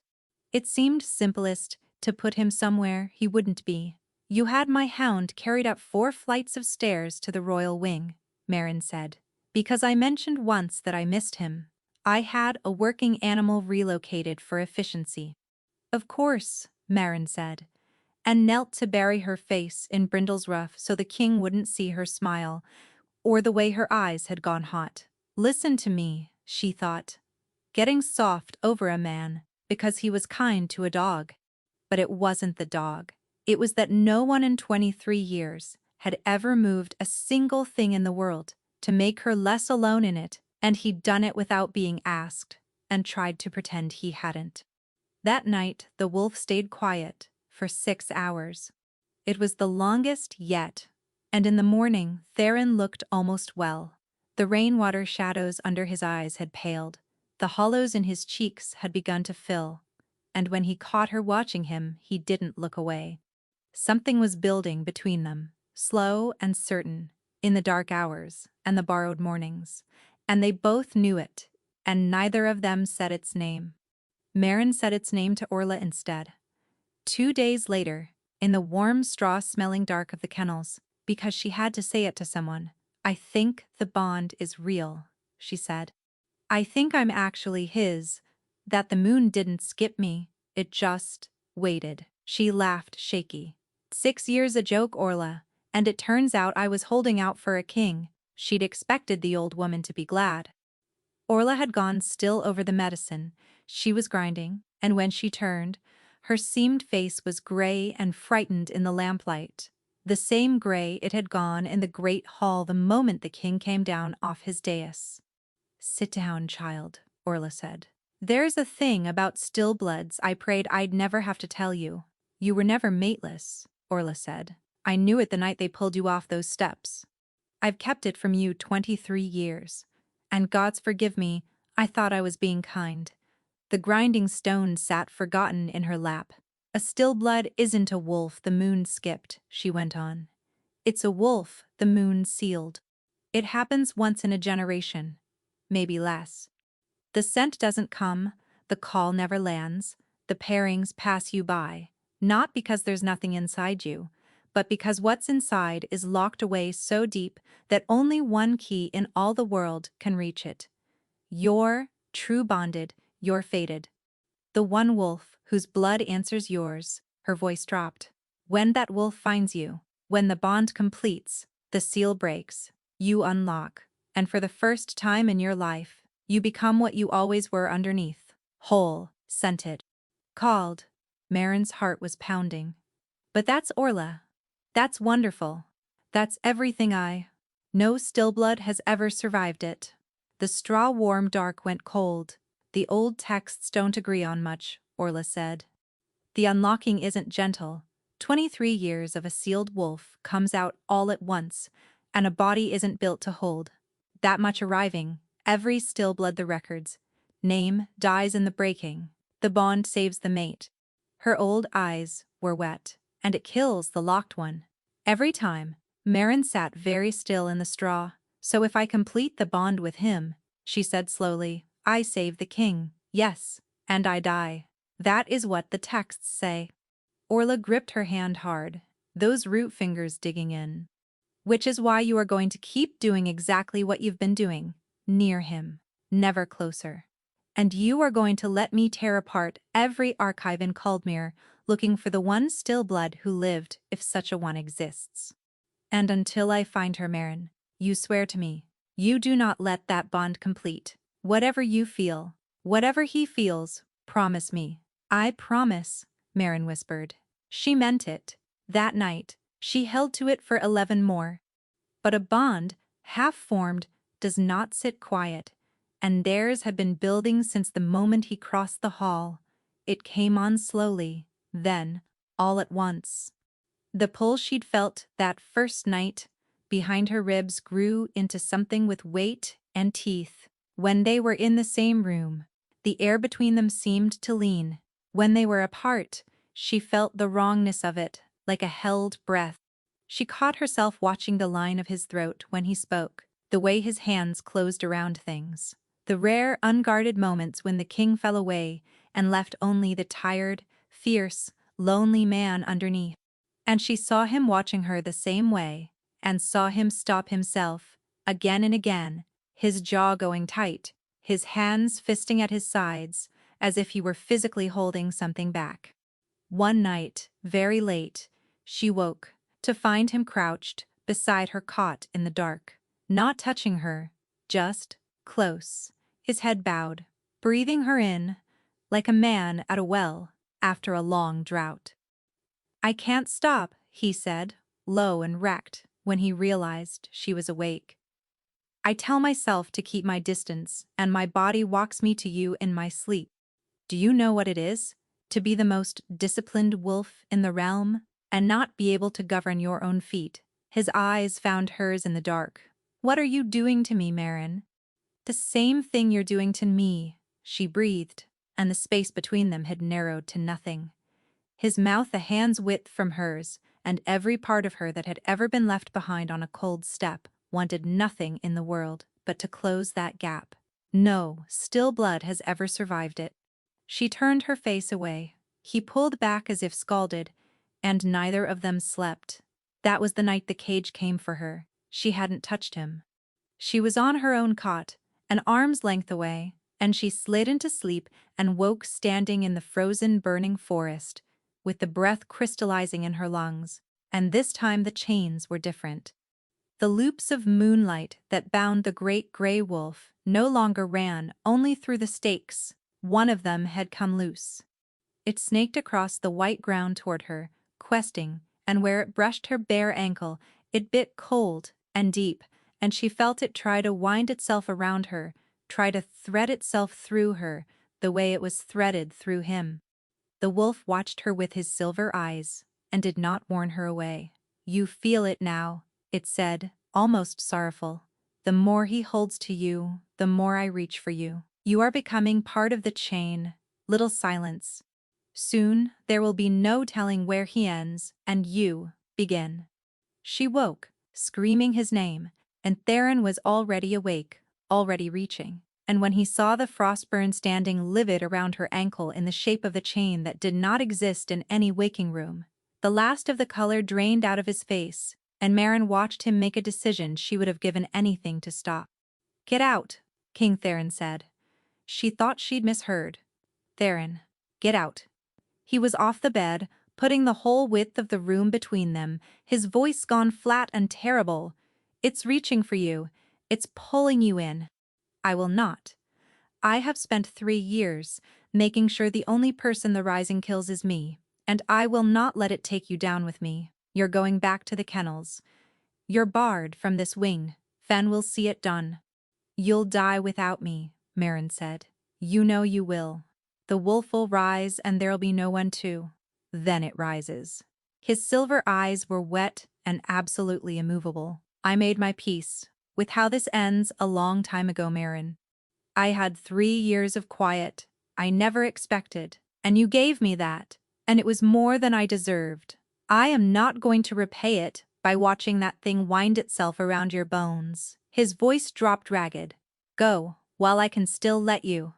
A: It seemed simplest to put him somewhere he wouldn't be." "You had my hound carried up 4 flights of stairs to the royal wing," Marin said, "because I mentioned once that I missed him. I had a working animal relocated for efficiency." "Of course," Marin said, and knelt to bury her face in Brindle's ruff so the king wouldn't see her smile, or the way her eyes had gone hot. "Listen to me," she thought, getting soft over a man because he was kind to a dog. But it wasn't the dog. It was that no one in 23 years had ever moved a single thing in the world to make her less alone in it, and he'd done it without being asked, and tried to pretend he hadn't. That night, the wolf stayed quiet for 6 hours. It was the longest yet, and in the morning, Theron looked almost well. The rainwater shadows under his eyes had paled, the hollows in his cheeks had begun to fill, and when he caught her watching him, he didn't look away. Something was building between them, slow and certain, in the dark hours and the borrowed mornings, and they both knew it, and neither of them said its name. Marin said its name to Orla instead. 2 days later, in the warm straw-smelling dark of the kennels, because she had to say it to someone, "I think the bond is real," she said. "I think I'm actually his, that the moon didn't skip me, it just waited." She laughed shaky. 6 years a joke, Orla, and it turns out I was holding out for a king. She'd expected the old woman to be glad. Orla had gone still over the medicine she was grinding, and when she turned, her seamed face was gray and frightened in the lamplight, the same gray it had gone in the great hall the moment the king came down off his dais. "Sit down, child," Orla said. "There's a thing about stillbloods I prayed I'd never have to tell you." "You were never mateless," Orla said. "I knew it the night they pulled you off those steps. I've kept it from you 23 years. And God's forgive me, I thought I was being kind." The grinding stone sat forgotten in her lap. "A stillblood isn't a wolf the moon skipped," she went on. "It's a wolf the moon sealed. It happens once in a generation, maybe less. The scent doesn't come, the call never lands, the pairings pass you by, not because there's nothing inside you, but because what's inside is locked away so deep that only one key in all the world can reach it. You're true bonded, you're fated. The one wolf whose blood answers yours, her voice dropped. When that wolf finds you, when the bond completes, the seal breaks, you unlock, and for the first time in your life, you become what you always were underneath, whole, scented. Called. Marin's heart was pounding. But that's Orla. That's wonderful. That's everything No stillblood has ever survived it. The straw-warm dark went cold. The old texts don't agree on much, Orla said. The unlocking isn't gentle. 23 years of a sealed wolf comes out all at once, and a body isn't built to hold that much arriving. Every stillblood the records. Name dies in the breaking. The bond saves the mate. Her old eyes were wet, and it kills the locked one. Every time, Marin sat very still in the straw. So if I complete the bond with him, she said slowly, I save the king, yes, and I die. That is what the texts say. Orla gripped her hand hard, those root fingers digging in. Which is why you are going to keep doing exactly what you've been doing, near him, never closer. And you are going to let me tear apart every archive in Caldmere, looking for the one stillblood who lived, if such a one exists. And until I find her, Marin, you swear to me, you do not let that bond complete. Whatever you feel, whatever he feels, promise me. I promise, Marin whispered. She meant it. That night, she held to it for 11 more. But a bond, half-formed, does not sit quiet, and theirs had been building since the moment he crossed the hall. It came on slowly, then, all at once. The pull she'd felt that first night behind her ribs grew into something with weight and teeth. When they were in the same room, the air between them seemed to lean. When they were apart, she felt the wrongness of it, like a held breath. She caught herself watching the line of his throat when he spoke, the way his hands closed around things. The rare, unguarded moments when the king fell away and left only the tired, fierce, lonely man underneath. And she saw him watching her the same way, and saw him stop himself, again and again, his jaw going tight, his hands fisting at his sides, as if he were physically holding something back. One night, very late, she woke, to find him crouched beside her cot in the dark, not touching her, just close, his head bowed, breathing her in, like a man at a well after a long drought. I can't stop, he said, low and wrecked, when he realized she was awake. I tell myself to keep my distance, and my body walks me to you in my sleep. Do you know what it is? To be the most disciplined wolf in the realm, and not be able to govern your own feet. His eyes found hers in the dark. What are you doing to me, Marin? The same thing you're doing to me, she breathed, and the space between them had narrowed to nothing. His mouth a hand's width from hers, and every part of her that had ever been left behind on a cold step wanted nothing in the world but to close that gap. No still blood has ever survived it. She turned her face away. He pulled back as if scalded, and neither of them slept. That was the night the cage came for her. She hadn't touched him. She was on her own cot, an arm's length away, and she slid into sleep and woke standing in the frozen, burning forest, with the breath crystallizing in her lungs, and this time the chains were different. The loops of moonlight that bound the great gray wolf no longer ran only through the stakes. One of them had come loose. It snaked across the white ground toward her, questing, and where it brushed her bare ankle, it bit cold and deep, and she felt it try to wind itself around her, try to thread itself through her, the way it was threaded through him. The wolf watched her with his silver eyes, and did not warn her away. You feel it now, it said, almost sorrowful. The more he holds to you, the more I reach for you. You are becoming part of the chain. Little silence. Soon there will be no telling where he ends, and you begin. She woke, screaming his name, and Theron was already awake, already reaching. and when he saw the frostburn standing livid around her ankle in the shape of a chain that did not exist in any waking room, the last of the color drained out of his face, and Maren watched him make a decision she would have given anything to stop. "Get out," King Theron said. She thought she'd misheard. "Theron, get out." He was off the bed, putting the whole width of the room between them, his voice gone flat and terrible. "It's reaching for you. It's pulling you in. I will not. I have spent 3 years making sure the only person the Rising kills is me, and I will not let it take you down with me. You're going back to the kennels. You're barred from this wing. Fen will see it done." "You'll die without me," Maren said. "You know you will. The wolf will rise and there'll be no one to." Then it rises. His silver eyes were wet and absolutely immovable. "I made my peace with how this ends a long time ago, Maren. I had 3 years of quiet I never expected, and you gave me that, and it was more than I deserved. I am not going to repay it by watching that thing wind itself around your bones." His voice dropped ragged. "Go, while I can still let you."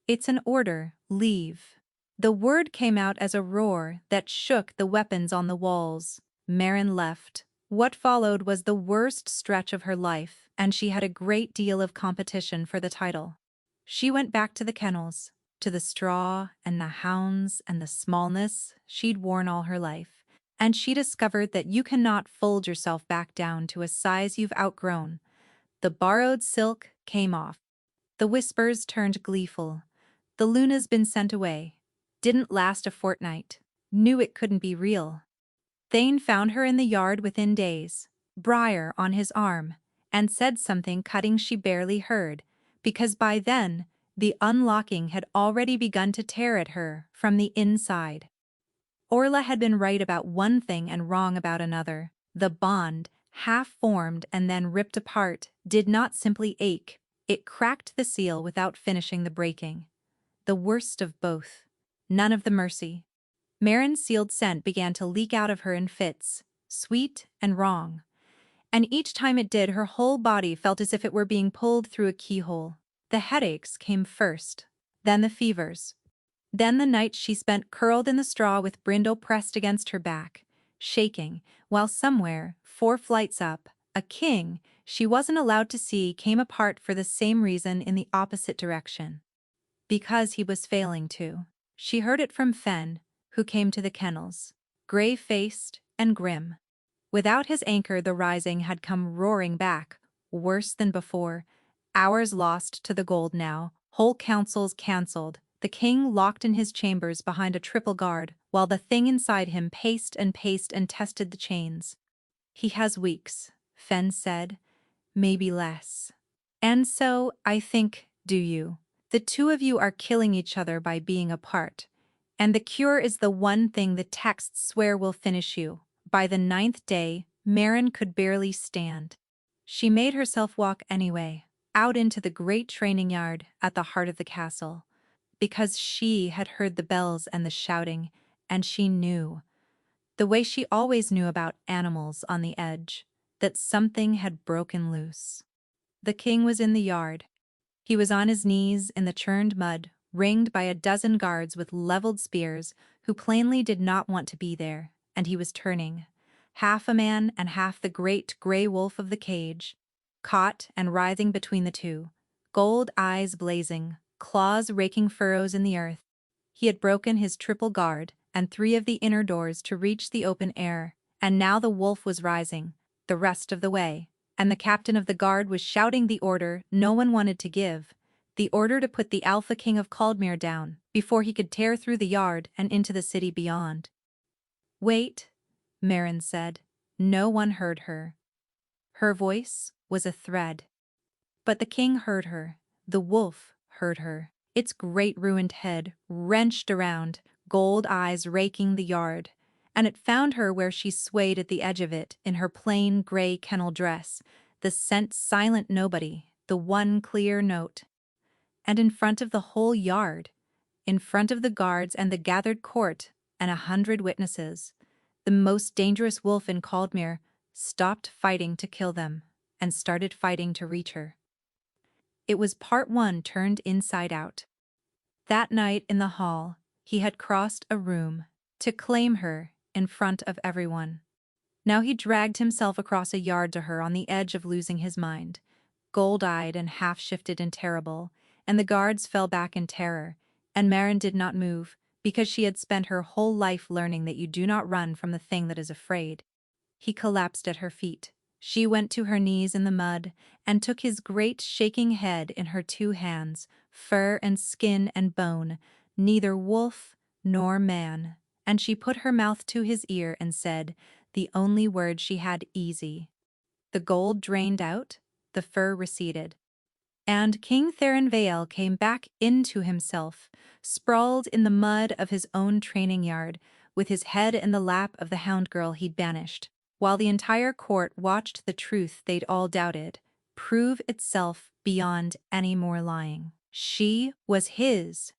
A: "It's an order, leave." The word came out as a roar that shook the weapons on the walls. Maren left. What followed was the worst stretch of her life, and she had a great deal of competition for the title. She went back to the kennels, to the straw and the hounds and the smallness she'd worn all her life, and she discovered that you cannot fold yourself back down to a size you've outgrown. The borrowed silk came off. The whispers turned gleeful. "The Luna's been sent away. Didn't last a fortnight. Knew it couldn't be real." Thane found her in the yard within days, Briar on his arm, and said something cutting she barely heard, because by then the unlocking had already begun to tear at her from the inside. Orla had been right about one thing and wrong about another. The bond, half formed and then ripped apart, did not simply ache, it cracked the seal without finishing the breaking. The worst of both. None of the mercy. Maren's sealed scent began to leak out of her in fits, sweet and wrong. And each time it did, her whole body felt as if it were being pulled through a keyhole. The headaches came first, then the fevers. Then the nights she spent curled in the straw with Brindle pressed against her back, shaking, while somewhere, 4 flights up, a king she wasn't allowed to see came apart for the same reason in the opposite direction. Because he was failing to. She heard it from Fen, who came to the kennels, grey-faced and grim. Without his anchor, the Rising had come roaring back, worse than before. Hours lost to the gold now, whole councils cancelled, the king locked in his chambers behind a triple guard, while the thing inside him paced and tested the chains. "He has weeks," Fen said, "maybe less. And so, I think, do you. The two of you are killing each other by being apart. And the cure is the one thing the texts swear will finish you." By the 9th day, Maren could barely stand. She made herself walk anyway, out into the great training yard at the heart of the castle, because she had heard the bells and the shouting, and she knew, the way she always knew about animals on the edge, that something had broken loose. The king was in the yard. He was on his knees in the churned mud, ringed by a dozen guards with leveled spears who plainly did not want to be there, and he was turning, half a man and half the great grey wolf of the cage, caught and writhing between the two, gold eyes blazing, claws raking furrows in the earth. He had broken his triple guard and 3 of the inner doors to reach the open air, and now the wolf was rising, the rest of the way, and the captain of the guard was shouting the order no one wanted to give, the order to put the Alpha King of Caldmere down before he could tear through the yard and into the city beyond. "Wait," Maren said. No one heard her. Her voice was a thread. But the king heard her. The wolf heard her. Its great ruined head wrenched around, gold eyes raking the yard, and it found her where she swayed at the edge of it in her plain gray kennel dress, the scent silent nobody, the one clear note. And in front of the whole yard, in front of the guards and the gathered court and 100 witnesses, the most dangerous wolf in Caldmere stopped fighting to kill them and started fighting to reach her. It was part 1 turned inside out. That night in the hall, he had crossed a room to claim her in front of everyone. Now he dragged himself across a yard to her on the edge of losing his mind, gold-eyed and half-shifted and terrible, and the guards fell back in terror, and Maren did not move, because she had spent her whole life learning that you do not run from the thing that is afraid. He collapsed at her feet. She went to her knees in the mud and took his great shaking head in her 2 hands, fur and skin and bone, neither wolf nor man, and she put her mouth to his ear and said, the only word she had easy. The gold drained out, the fur receded. And King Theron came back into himself, sprawled in the mud of his own training yard, with his head in the lap of the hound girl he'd banished, while the entire court watched the truth they'd all doubted prove itself beyond any more lying. She was his.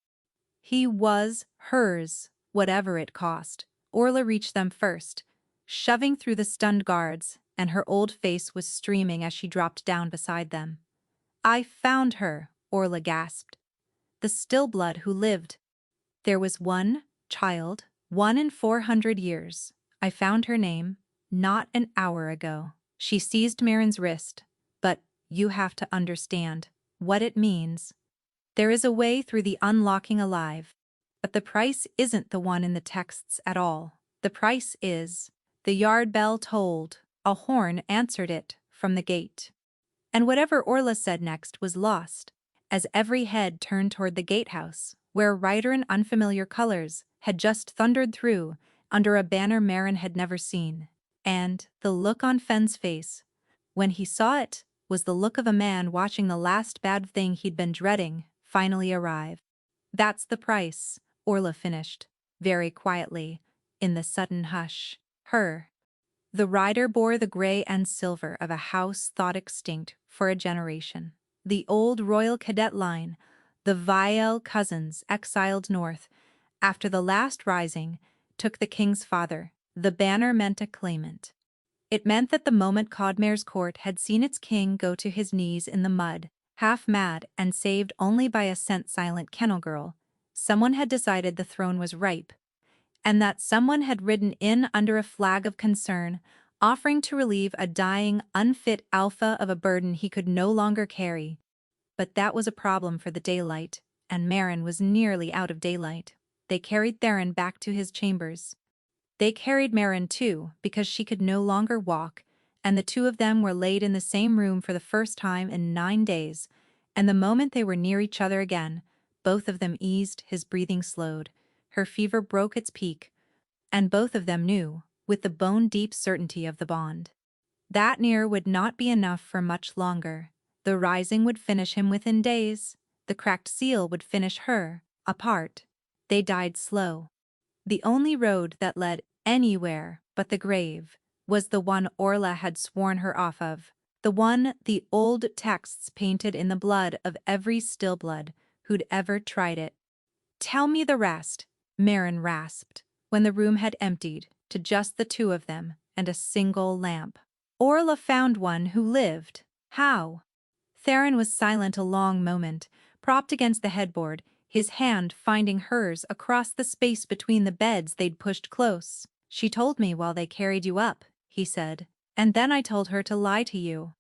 A: He was hers, whatever it cost. Orla reached them first, shoving through the stunned guards, and her old face was streaming as she dropped down beside them. I found her, Orla gasped. The stillblood who lived. There was one child, 1 in 400 years. I found her name, not an hour ago. She seized Maren's wrist. But you have to understand what it means. There is a way through the unlocking alive. But the price isn't the one in the texts at all. The price is... The yard bell tolled. A horn answered it from the gate. And whatever Orla said next was lost, as every head turned toward the gatehouse, where a rider in unfamiliar colors had just thundered through, under a banner Maren had never seen. And the look on Fenn's face, when he saw it, was the look of a man watching the last bad thing he'd been dreading finally arrive. That's the price, Orla finished, very quietly, in the sudden hush. Her. The rider bore the gray and silver of a house thought extinct for a generation. The old royal cadet line, the Vielle cousins exiled north, after the last rising, took the king's father. The banner meant a claimant. It meant that the moment Codmere's court had seen its king go to his knees in the mud, half mad and saved only by a scent-silent kennel girl, someone had decided the throne was ripe, and that someone had ridden in under a flag of concern, offering to relieve a dying, unfit alpha of a burden he could no longer carry. But that was a problem for the daylight, and Maren was nearly out of daylight. They carried Theron back to his chambers. They carried Maren too, because she could no longer walk, and the 2 of them were laid in the same room for the first time in 9 days, and the moment they were near each other again, both of them eased, his breathing slowed. Her fever broke its peak, and both of them knew, with the bone-deep certainty of the bond, that near would not be enough for much longer. The rising would finish him within days. The cracked seal would finish her, apart. They died slow. The only road that led anywhere but the grave was the one Orla had sworn her off of, the one the old texts painted in the blood of every stillblood who'd ever tried it. Tell me the rest, Maren rasped, when the room had emptied to just the 2 of them and a single lamp. Orla found one who lived. How? Theron was silent a long moment, propped against the headboard, his hand finding hers across the space between the beds they'd pushed close. She told me while they carried you up, he said, and then I told her to lie to you.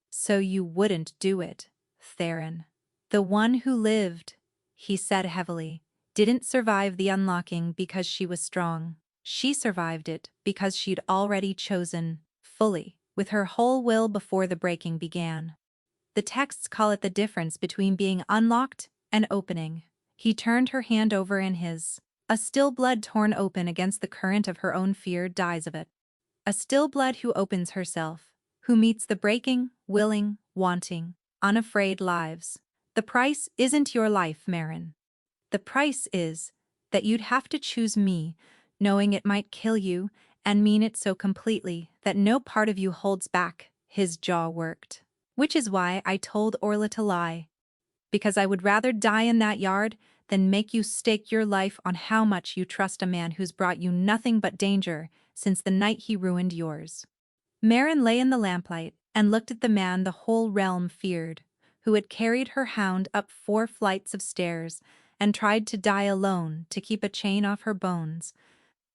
A: So you wouldn't do it, Theron. The one who lived, he said heavily, didn't survive the unlocking because she was strong. She survived it because she'd already chosen, fully, with her whole will before the breaking began. The texts call it the difference between being unlocked and opening. He turned her hand over in his. A still blood torn open against the current of her own fear dies of it. A still blood who opens herself, who meets the breaking, willing, wanting, unafraid lives. The price isn't your life, Maren. The price is that you'd have to choose me, knowing it might kill you, and mean it so completely that no part of you holds back. His jaw worked. Which is why I told Orla to lie. Because I would rather die in that yard than make you stake your life on how much you trust a man who's brought you nothing but danger since the night he ruined yours. Maren lay in the lamplight and looked at the man the whole realm feared, who had carried her hound up 4 flights of stairs and tried to die alone to keep a chain off her bones,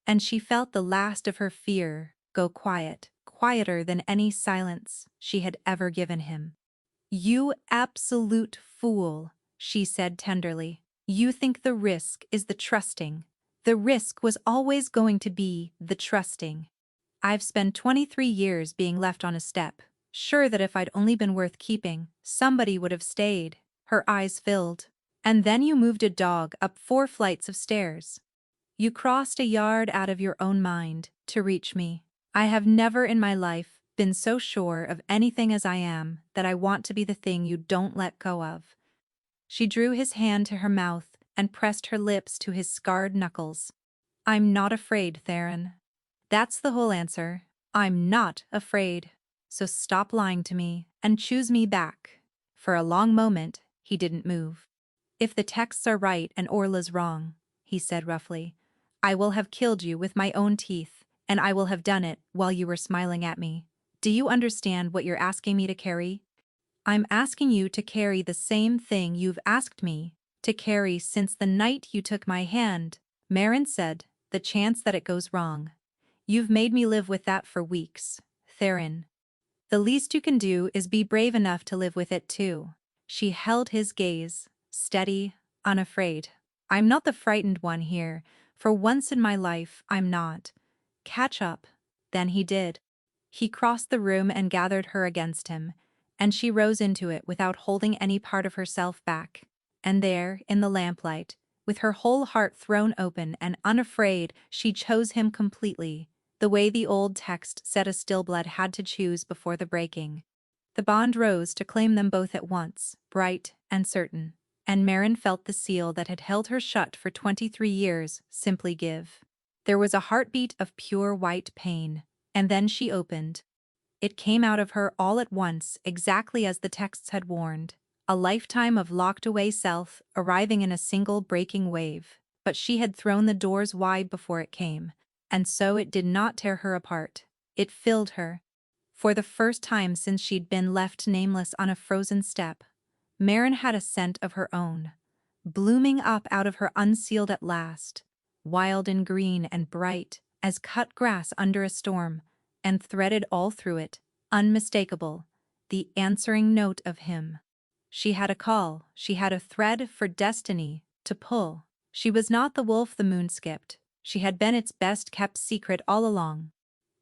A: and she felt the last of her fear go quiet, quieter than any silence she had ever given him. "You absolute fool," she said tenderly. "You think the risk is the trusting. The risk was always going to be the trusting. I've spent 23 years being left on a step, sure that if I'd only been worth keeping, somebody would have stayed." Her eyes filled. "And then you moved a dog up 4 flights of stairs. You crossed a yard out of your own mind to reach me. I have never in my life been so sure of anything as I am that I want to be the thing you don't let go of." She drew his hand to her mouth and pressed her lips to his scarred knuckles. "I'm not afraid, Theron. That's the whole answer. I'm not afraid. So stop lying to me and choose me back." For a long moment, he didn't move. "If the texts are right and Orla's wrong," he said roughly, "I will have killed you with my own teeth, and I will have done it while you were smiling at me. Do you understand what you're asking me to carry?" "I'm asking you to carry the same thing you've asked me to carry since the night you took my hand," Marin said, "the chance that it goes wrong. You've made me live with that for weeks, Theron. The least you can do is be brave enough to live with it too." She held his gaze, steady, unafraid. "I'm not the frightened one here. For once in my life, I'm not. Catch up." Then he did. He crossed the room and gathered her against him, and she rose into it without holding any part of herself back. And there, in the lamplight, with her whole heart thrown open and unafraid, she chose him completely, the way the old text said a stillblood had to choose before the breaking. The bond rose to claim them both at once, bright and certain, and Marin felt the seal that had held her shut for 23 years simply give. There was a heartbeat of pure white pain, and then she opened. It came out of her all at once, exactly as the texts had warned. A lifetime of locked-away self arriving in a single breaking wave. But she had thrown the doors wide before it came, and so it did not tear her apart. It filled her. For the first time since she'd been left nameless on a frozen step, Marin had a scent of her own, blooming up out of her unsealed at last, wild and green and bright as cut grass under a storm, and threaded all through it, unmistakable, the answering note of him. She had a call, she had a thread for destiny to pull. She was not the wolf the moon skipped, she had been its best-kept secret all along.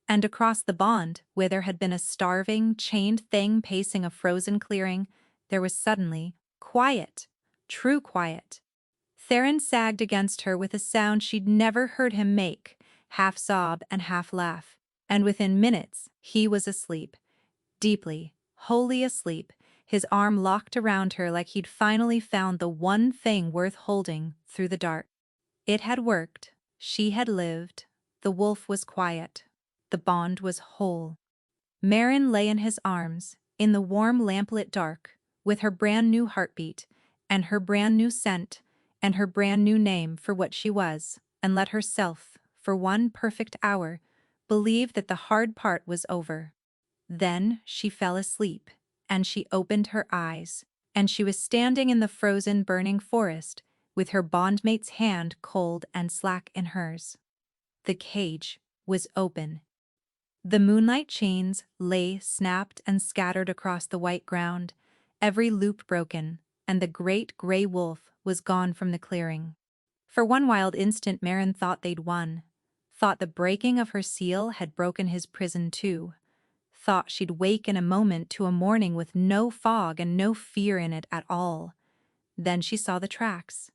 A: And across the bond, where there had been a starving, chained thing pacing a frozen clearing, there was suddenly quiet, true quiet. Theron sagged against her with a sound she'd never heard him make, half sob and half laugh, and within minutes he was asleep, deeply, wholly asleep, his arm locked around her like he'd finally found the one thing worth holding through the dark. It had worked. She had lived. The wolf was quiet. The bond was whole. Marin lay in his arms, in the warm lamplit dark, with her brand new heartbeat, and her brand new scent, and her brand new name for what she was, and let herself, for one perfect hour, believe that the hard part was over. Then she fell asleep, and she opened her eyes, and she was standing in the frozen, burning forest, with her bondmate's hand cold and slack in hers. The cage was open. The moonlight chains lay snapped and scattered across the white ground, every loop broken, and the great gray wolf was gone from the clearing. For one wild instant Marin thought they'd won, thought the breaking of her seal had broken his prison too, thought she'd wake in a moment to a morning with no fog and no fear in it at all. Then she saw the tracks.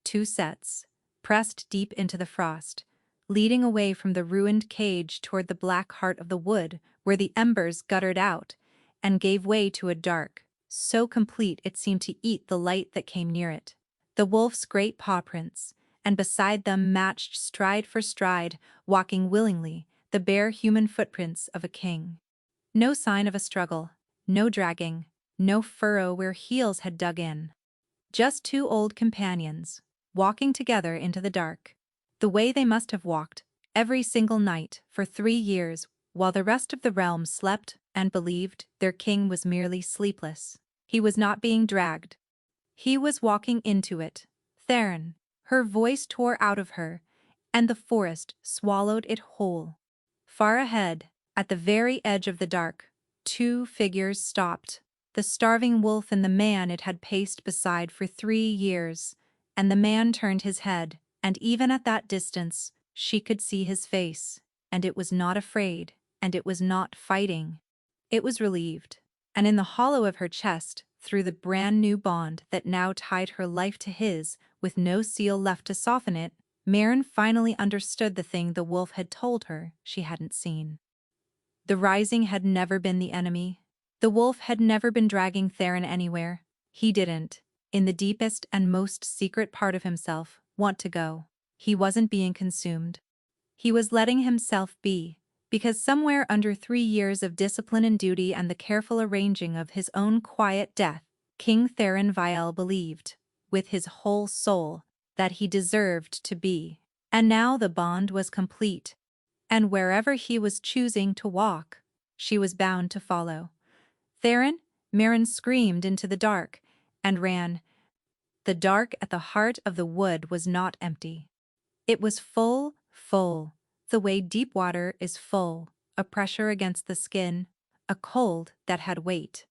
A: 2 sets, pressed deep into the frost, leading away from the ruined cage toward the black heart of the wood where the embers guttered out and gave way to a dark, so complete it seemed to eat the light that came near it. The wolf's great paw prints, and beside them matched stride for stride, walking willingly, the bare human footprints of a king. No sign of a struggle, no dragging, no furrow where heels had dug in. Just 2 old companions, walking together into the dark, the way they must have walked every single night for 3 years, while the rest of the realm slept and believed their king was merely sleepless. He was not being dragged. He was walking into it. Theron. Her voice tore out of her, and the forest swallowed it whole. Far ahead, at the very edge of the dark, two figures stopped. The starving wolf and the man it had paced beside for 3 years. And the man turned his head, and even at that distance, she could see his face. And it was not afraid, and it was not fighting. It was relieved. And in the hollow of her chest, through the brand-new bond that now tied her life to his, with no seal left to soften it, Maren finally understood the thing the wolf had told her she hadn't seen. The rising had never been the enemy. The wolf had never been dragging Theron anywhere. He didn't, in the deepest and most secret part of himself, want to go. He wasn't being consumed. He was letting himself be, because somewhere under 3 years of discipline and duty and the careful arranging of his own quiet death, King Theron Vial believed, with his whole soul, that he deserved to be. And now the bond was complete. And wherever he was choosing to walk, she was bound to follow. Theron, Maren screamed into the dark, and ran. The dark at the heart of the wood was not empty. It was full, the way deep water is full, a pressure against the skin, a cold that had weight.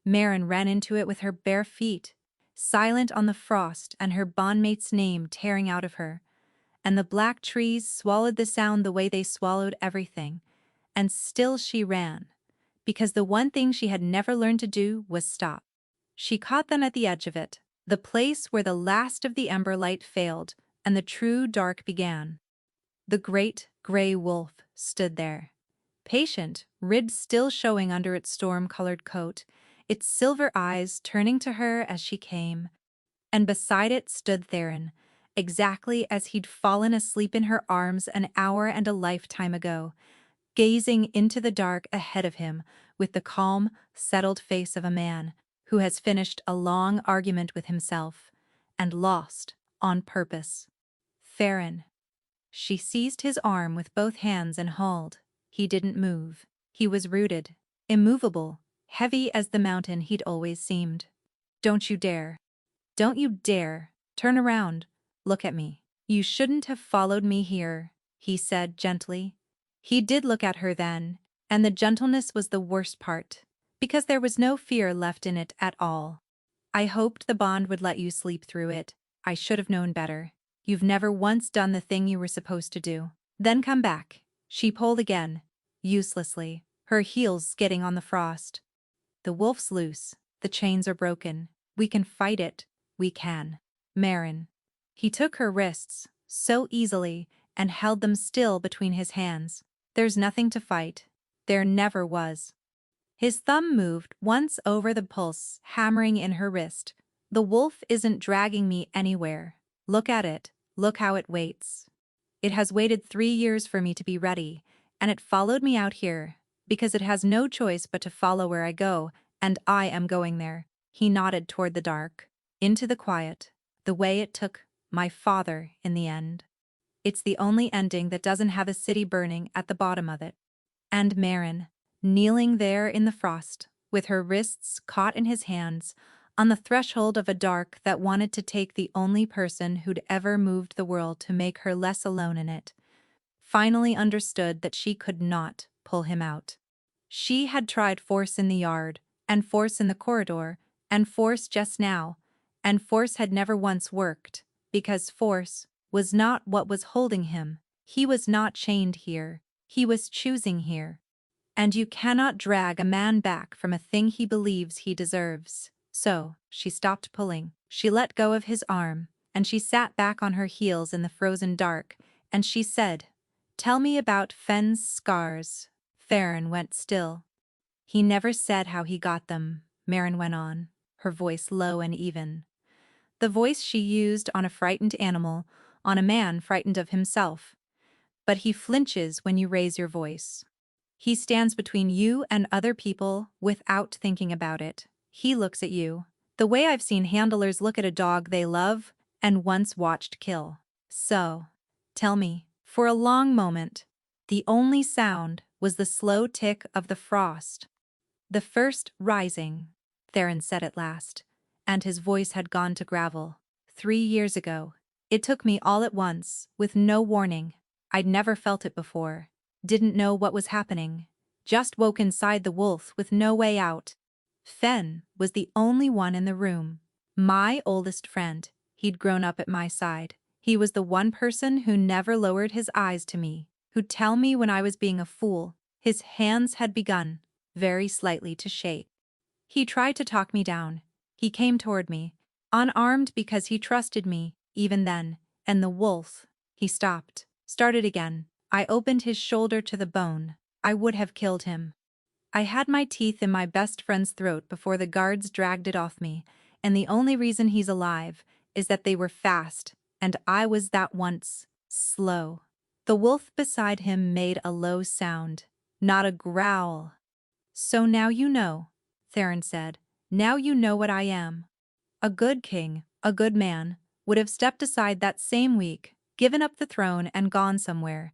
A: Maren ran into it with her bare feet, silent on the frost and her bondmate's name tearing out of her. And the black trees swallowed the sound the way they swallowed everything. And still she ran, because the one thing she had never learned to do was stop. She caught them at the edge of it, the place where the last of the ember light failed, and the true dark began. The great, gray wolf stood there. Patient, ribs still showing under its storm-colored coat, its silver eyes turning to her as she came. And beside it stood Theron, exactly as he'd fallen asleep in her arms an hour and a lifetime ago, gazing into the dark ahead of him with the calm, settled face of a man who has finished a long argument with himself and lost on purpose. Theron. She seized his arm with both hands and hauled. He didn't move. He was rooted, immovable, heavy as the mountain he'd always seemed. Don't you dare. Don't you dare. Turn around. Look at me. You shouldn't have followed me here, he said gently. He did look at her then, and the gentleness was the worst part, because there was no fear left in it at all. I hoped the bond would let you sleep through it. I should have known better. You've never once done the thing you were supposed to do. Then come back. She pulled again, uselessly, her heels skidding on the frost. The wolf's loose. The chains are broken. We can fight it. We can. Maren. He took her wrists, so easily, and held them still between his hands. There's nothing to fight. There never was. His thumb moved once over the pulse, hammering in her wrist. The wolf isn't dragging me anywhere. Look at it. Look how it waits. It has waited 3 years for me to be ready, and it followed me out here, because it has no choice but to follow where I go, and I am going there. He nodded toward the dark, into the quiet, the way it took my father in the end. It's the only ending that doesn't have a city burning at the bottom of it. And Maren, kneeling there in the frost, with her wrists caught in his hands, on the threshold of a dark that wanted to take the only person who'd ever moved the world to make her less alone in it, finally understood that she could not pull him out. She had tried force in the yard, and force in the corridor, and force just now, and force had never once worked, because force was not what was holding him. He was not chained here. He was choosing here. And you cannot drag a man back from a thing he believes he deserves. So, she stopped pulling. She let go of his arm, and she sat back on her heels in the frozen dark, and she said, "Tell me about Fenn's scars." Theron went still. "He never said how he got them," Maren went on, her voice low and even. The voice she used on a frightened animal, on a man frightened of himself. But he flinches when you raise your voice. He stands between you and other people without thinking about it. He looks at you, the way I've seen handlers look at a dog they love and once watched kill. So, tell me, for a long moment, the only sound was the slow tick of the frost. The first rising. Theron said at last, and his voice had gone to gravel. 3 years ago. It took me all at once, with no warning. I'd never felt it before. Didn't know what was happening. Just woke inside the wolf with no way out. Fen was the only one in the room. My oldest friend. He'd grown up at my side. He was the one person who never lowered his eyes to me, who'd tell me when I was being a fool. His hands had begun, very slightly, to shake. He tried to talk me down. He came toward me, unarmed because he trusted me, even then, and the wolf. He stopped, started again. I opened his shoulder to the bone. I would have killed him. I had my teeth in my best friend's throat before the guards dragged it off me, and the only reason he's alive is that they were fast, and I was that once, slow. The wolf beside him made a low sound, not a growl. So now you know, Theron said. Now you know what I am. A good king, a good man, would have stepped aside that same week, given up the throne and gone somewhere.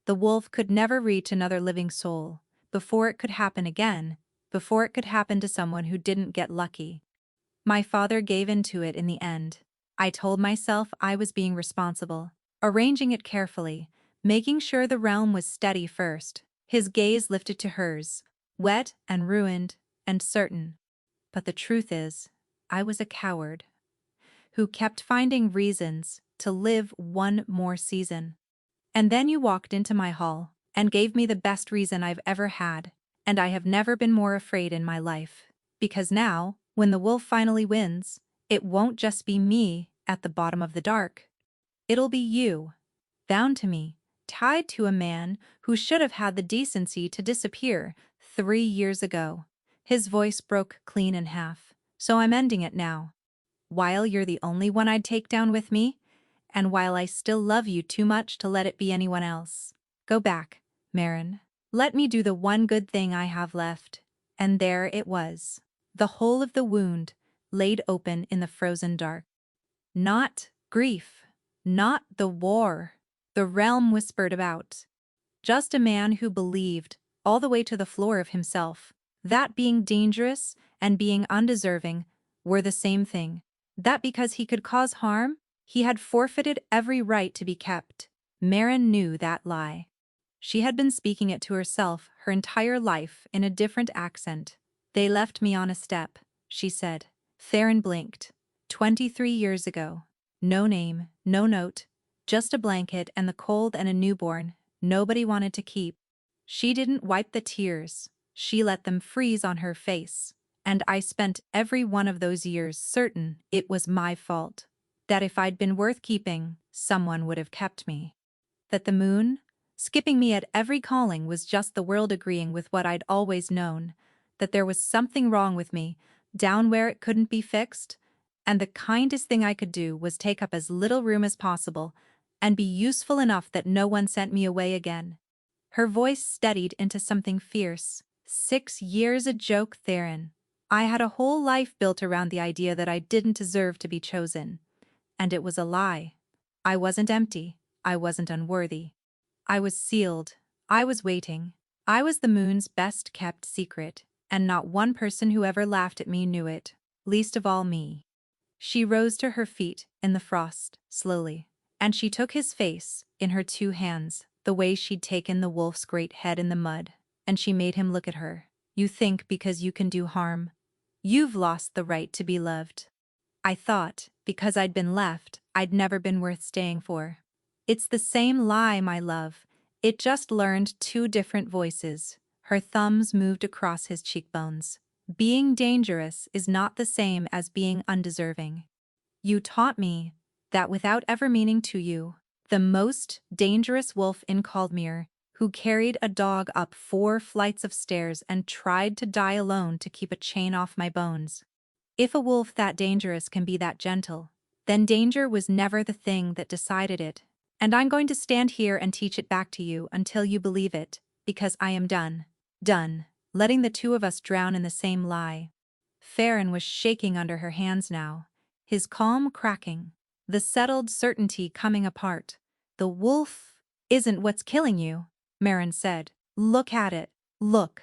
A: The wolf could never reach another living soul, before it could happen again, before it could happen to someone who didn't get lucky. My father gave in to it in the end. I told myself I was being responsible, arranging it carefully, making sure the realm was steady first. His gaze lifted to hers, wet and ruined and certain. But the truth is, I was a coward who kept finding reasons to live one more season. And then you walked into my hall and gave me the best reason I've ever had, and I have never been more afraid in my life. Because now, when the wolf finally wins, it won't just be me at the bottom of the dark. It'll be you, bound to me, tied to a man who should have had the decency to disappear 3 years ago. His voice broke clean in half. So I'm ending it now. While you're the only one I'd take down with me, and while I still love you too much to let it be anyone else. Go back, Marin. Let me do the one good thing I have left. And there it was. The whole of the wound, laid open in the frozen dark. Not grief. Not the war the realm whispered about. Just a man who believed, all the way to the floor of himself, that being dangerous and being undeserving were the same thing. That because he could cause harm, he had forfeited every right to be kept. Marin knew that lie. She had been speaking it to herself her entire life in a different accent. They left me on a step, she said. Theron blinked. 23 years ago. No name, no note, just a blanket and the cold and a newborn nobody wanted to keep. She didn't wipe the tears. She let them freeze on her face. And I spent every one of those years certain it was my fault. That if I'd been worth keeping, someone would have kept me. That the moon, skipping me at every calling, was just the world agreeing with what I'd always known. That there was something wrong with me, down where it couldn't be fixed. And the kindest thing I could do was take up as little room as possible and be useful enough that no one sent me away again. Her voice steadied into something fierce. 6 years a joke, Theron. I had a whole life built around the idea that I didn't deserve to be chosen. And it was a lie. I wasn't empty. I wasn't unworthy. I was sealed. I was waiting. I was the moon's best-kept secret, and not one person who ever laughed at me knew it, least of all me. She rose to her feet in the frost, slowly, and she took his face in her 2 hands, the way she'd taken the wolf's great head in the mud, and she made him look at her. You think because you can do harm, you've lost the right to be loved. I thought, because I'd been left, I'd never been worth staying for. It's the same lie, my love. It just learned 2 different voices. Her thumbs moved across his cheekbones. Being dangerous is not the same as being undeserving. You taught me that without ever meaning to you. The most dangerous wolf in Caldmere, who carried a dog up 4 flights of stairs and tried to die alone to keep a chain off my bones. If a wolf that dangerous can be that gentle, then danger was never the thing that decided it. And I'm going to stand here and teach it back to you until you believe it, because I am done. Done, letting the 2 of us drown in the same lie. Theron was shaking under her hands now, his calm cracking, the settled certainty coming apart. The wolf isn't what's killing you, Marin said. Look at it. Look.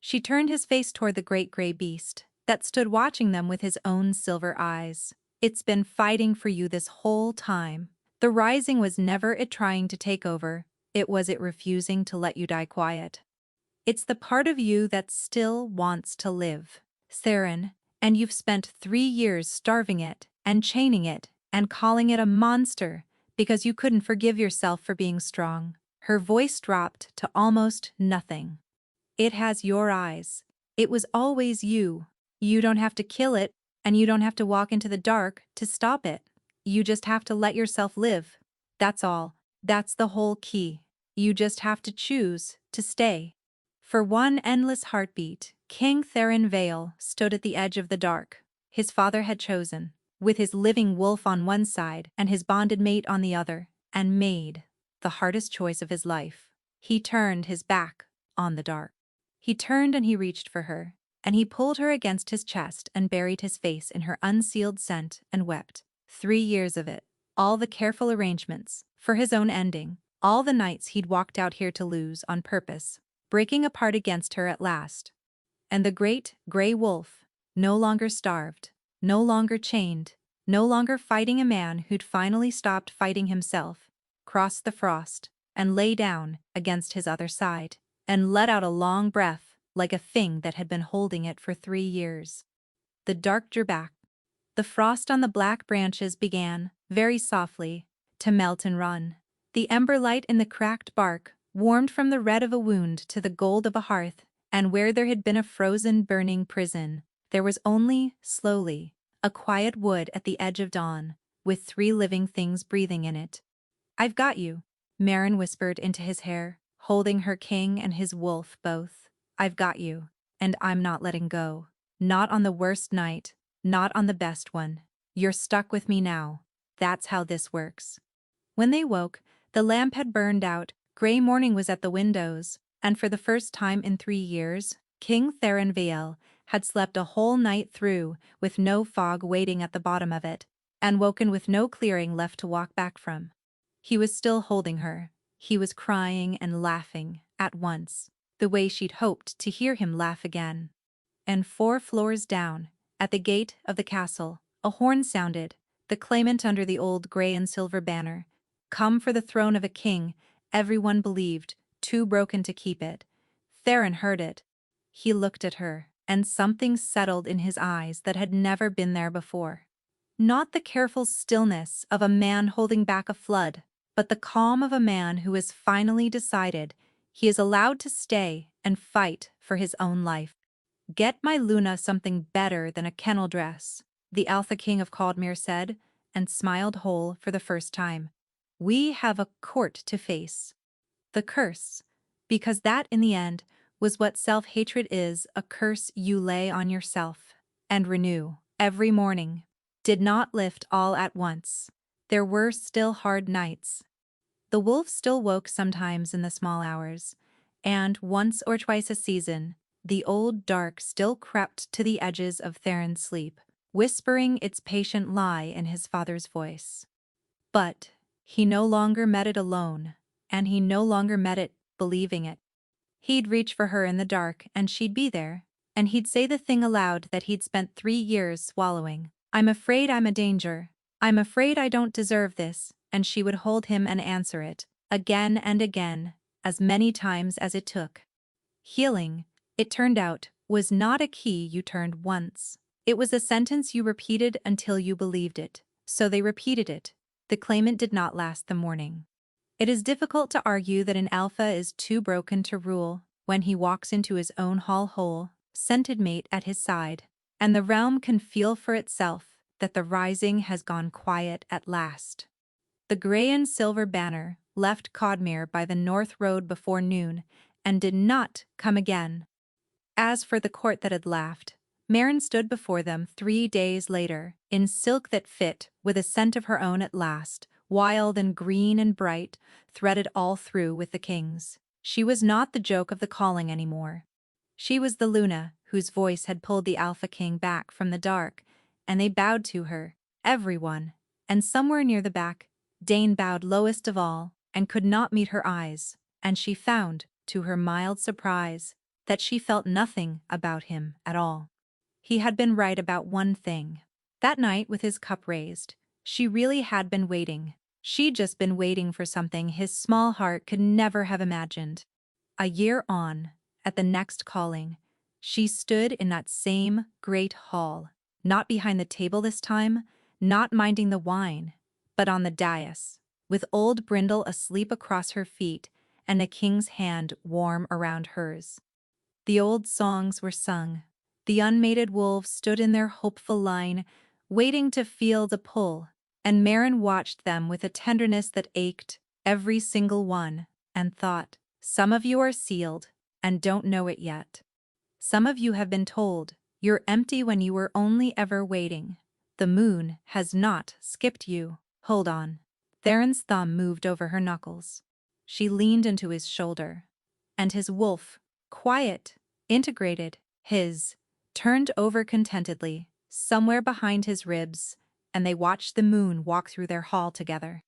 A: She turned his face toward the great gray beast. that stood watching them with his own silver eyes. It's been fighting for you this whole time. The rising was never it trying to take over, it was it refusing to let you die quiet. It's the part of you that still wants to live, Theron, and you've spent 3 years starving it and chaining it and calling it a monster because you couldn't forgive yourself for being strong. Her voice dropped to almost nothing. It has your eyes. It was always you. You don't have to kill it, and you don't have to walk into the dark to stop it. You just have to let yourself live. That's all. That's the whole key. You just have to choose to stay. For one endless heartbeat, King Theron Vale stood at the edge of the dark. His father had chosen, with his living wolf on one side and his bonded mate on the other, and made the hardest choice of his life. He turned his back on the dark. He turned and he reached for her, and he pulled her against his chest and buried his face in her unsealed scent and wept. 3 years of it, all the careful arrangements, for his own ending, all the nights he'd walked out here to lose on purpose, breaking apart against her at last. And the great, gray wolf, no longer starved, no longer chained, no longer fighting a man who'd finally stopped fighting himself, crossed the frost, and lay down against his other side, and let out a long breath like a thing that had been holding it for 3 years. The dark drew back. The frost on the black branches began, very softly, to melt and run. The ember light in the cracked bark warmed from the red of a wound to the gold of a hearth, and where there had been a frozen, burning prison, there was only, slowly, a quiet wood at the edge of dawn, with 3 living things breathing in it. "I've got you," Marin whispered into his hair, holding her king and his wolf both. "I've got you, and I'm not letting go. Not on the worst night, not on the best one. You're stuck with me now. That's how this works." When they woke, the lamp had burned out, gray morning was at the windows, and for the first time in 3 years, King Theron Vale had slept a whole night through with no fog waiting at the bottom of it, and woken with no clearing left to walk back from. He was still holding her. He was crying and laughing at once, the way she'd hoped to hear him laugh again. And 4 floors down, at the gate of the castle, a horn sounded, the claimant under the old gray and silver banner. Come for the throne of a king, everyone believed, too broken to keep it. Theron heard it. He looked at her, and something settled in his eyes that had never been there before. Not the careful stillness of a man holding back a flood, but the calm of a man who has finally decided he is allowed to stay and fight for his own life. "Get my Luna something better than a kennel dress," the Alpha King of Caldmere said, and smiled whole for the first time. "We have a court to face. The curse, because that in the end was what self-hatred is, a curse you lay on yourself and renew every morning, did not lift all at once. There were still hard nights. The wolf still woke sometimes in the small hours, and once or twice a season, the old dark still crept to the edges of Theron's sleep, whispering its patient lie in his father's voice. But he no longer met it alone, and he no longer met it believing it. He'd reach for her in the dark and she'd be there, and he'd say the thing aloud that he'd spent 3 years swallowing. "I'm afraid I'm a danger. I'm afraid I don't deserve this," and she would hold him and answer it, again and again, as many times as it took. Healing, it turned out, was not a key you turned once. It was a sentence you repeated until you believed it. So they repeated it. The claimant did not last the morning. It is difficult to argue that an alpha is too broken to rule when he walks into his own hall whole, scented mate at his side, and the realm can feel for itself that the rising has gone quiet at last. The gray and silver banner left Codmere by the north road before noon and did not come again. As for the court that had laughed, Marin stood before them 3 days later, in silk that fit, with a scent of her own at last, wild and green and bright, threaded all through with the king's. She was not the joke of the calling anymore. She was the Luna whose voice had pulled the Alpha King back from the dark, and they bowed to her, everyone, and somewhere near the back, Dane bowed lowest of all, and could not meet her eyes, and she found, to her mild surprise, that she felt nothing about him at all. He had been right about one thing. That night, with his cup raised, she really had been waiting. She'd just been waiting for something his small heart could never have imagined. A year on, at the next calling, she stood in that same great hall, not behind the table this time, not minding the wine, but on the dais, with old Brindle asleep across her feet and the king's hand warm around hers. The old songs were sung. The unmated wolves stood in their hopeful line, waiting to feel the pull, and Marin watched them with a tenderness that ached, every single one, and thought, some of you are sealed, and don't know it yet. Some of you have been told, you're empty when you were only ever waiting. The moon has not skipped you. Hold on. Theron's thumb moved over her knuckles. She leaned into his shoulder. And his wolf, quiet, integrated, his, turned over contentedly, somewhere behind his ribs, and they watched the moon walk through their hall together.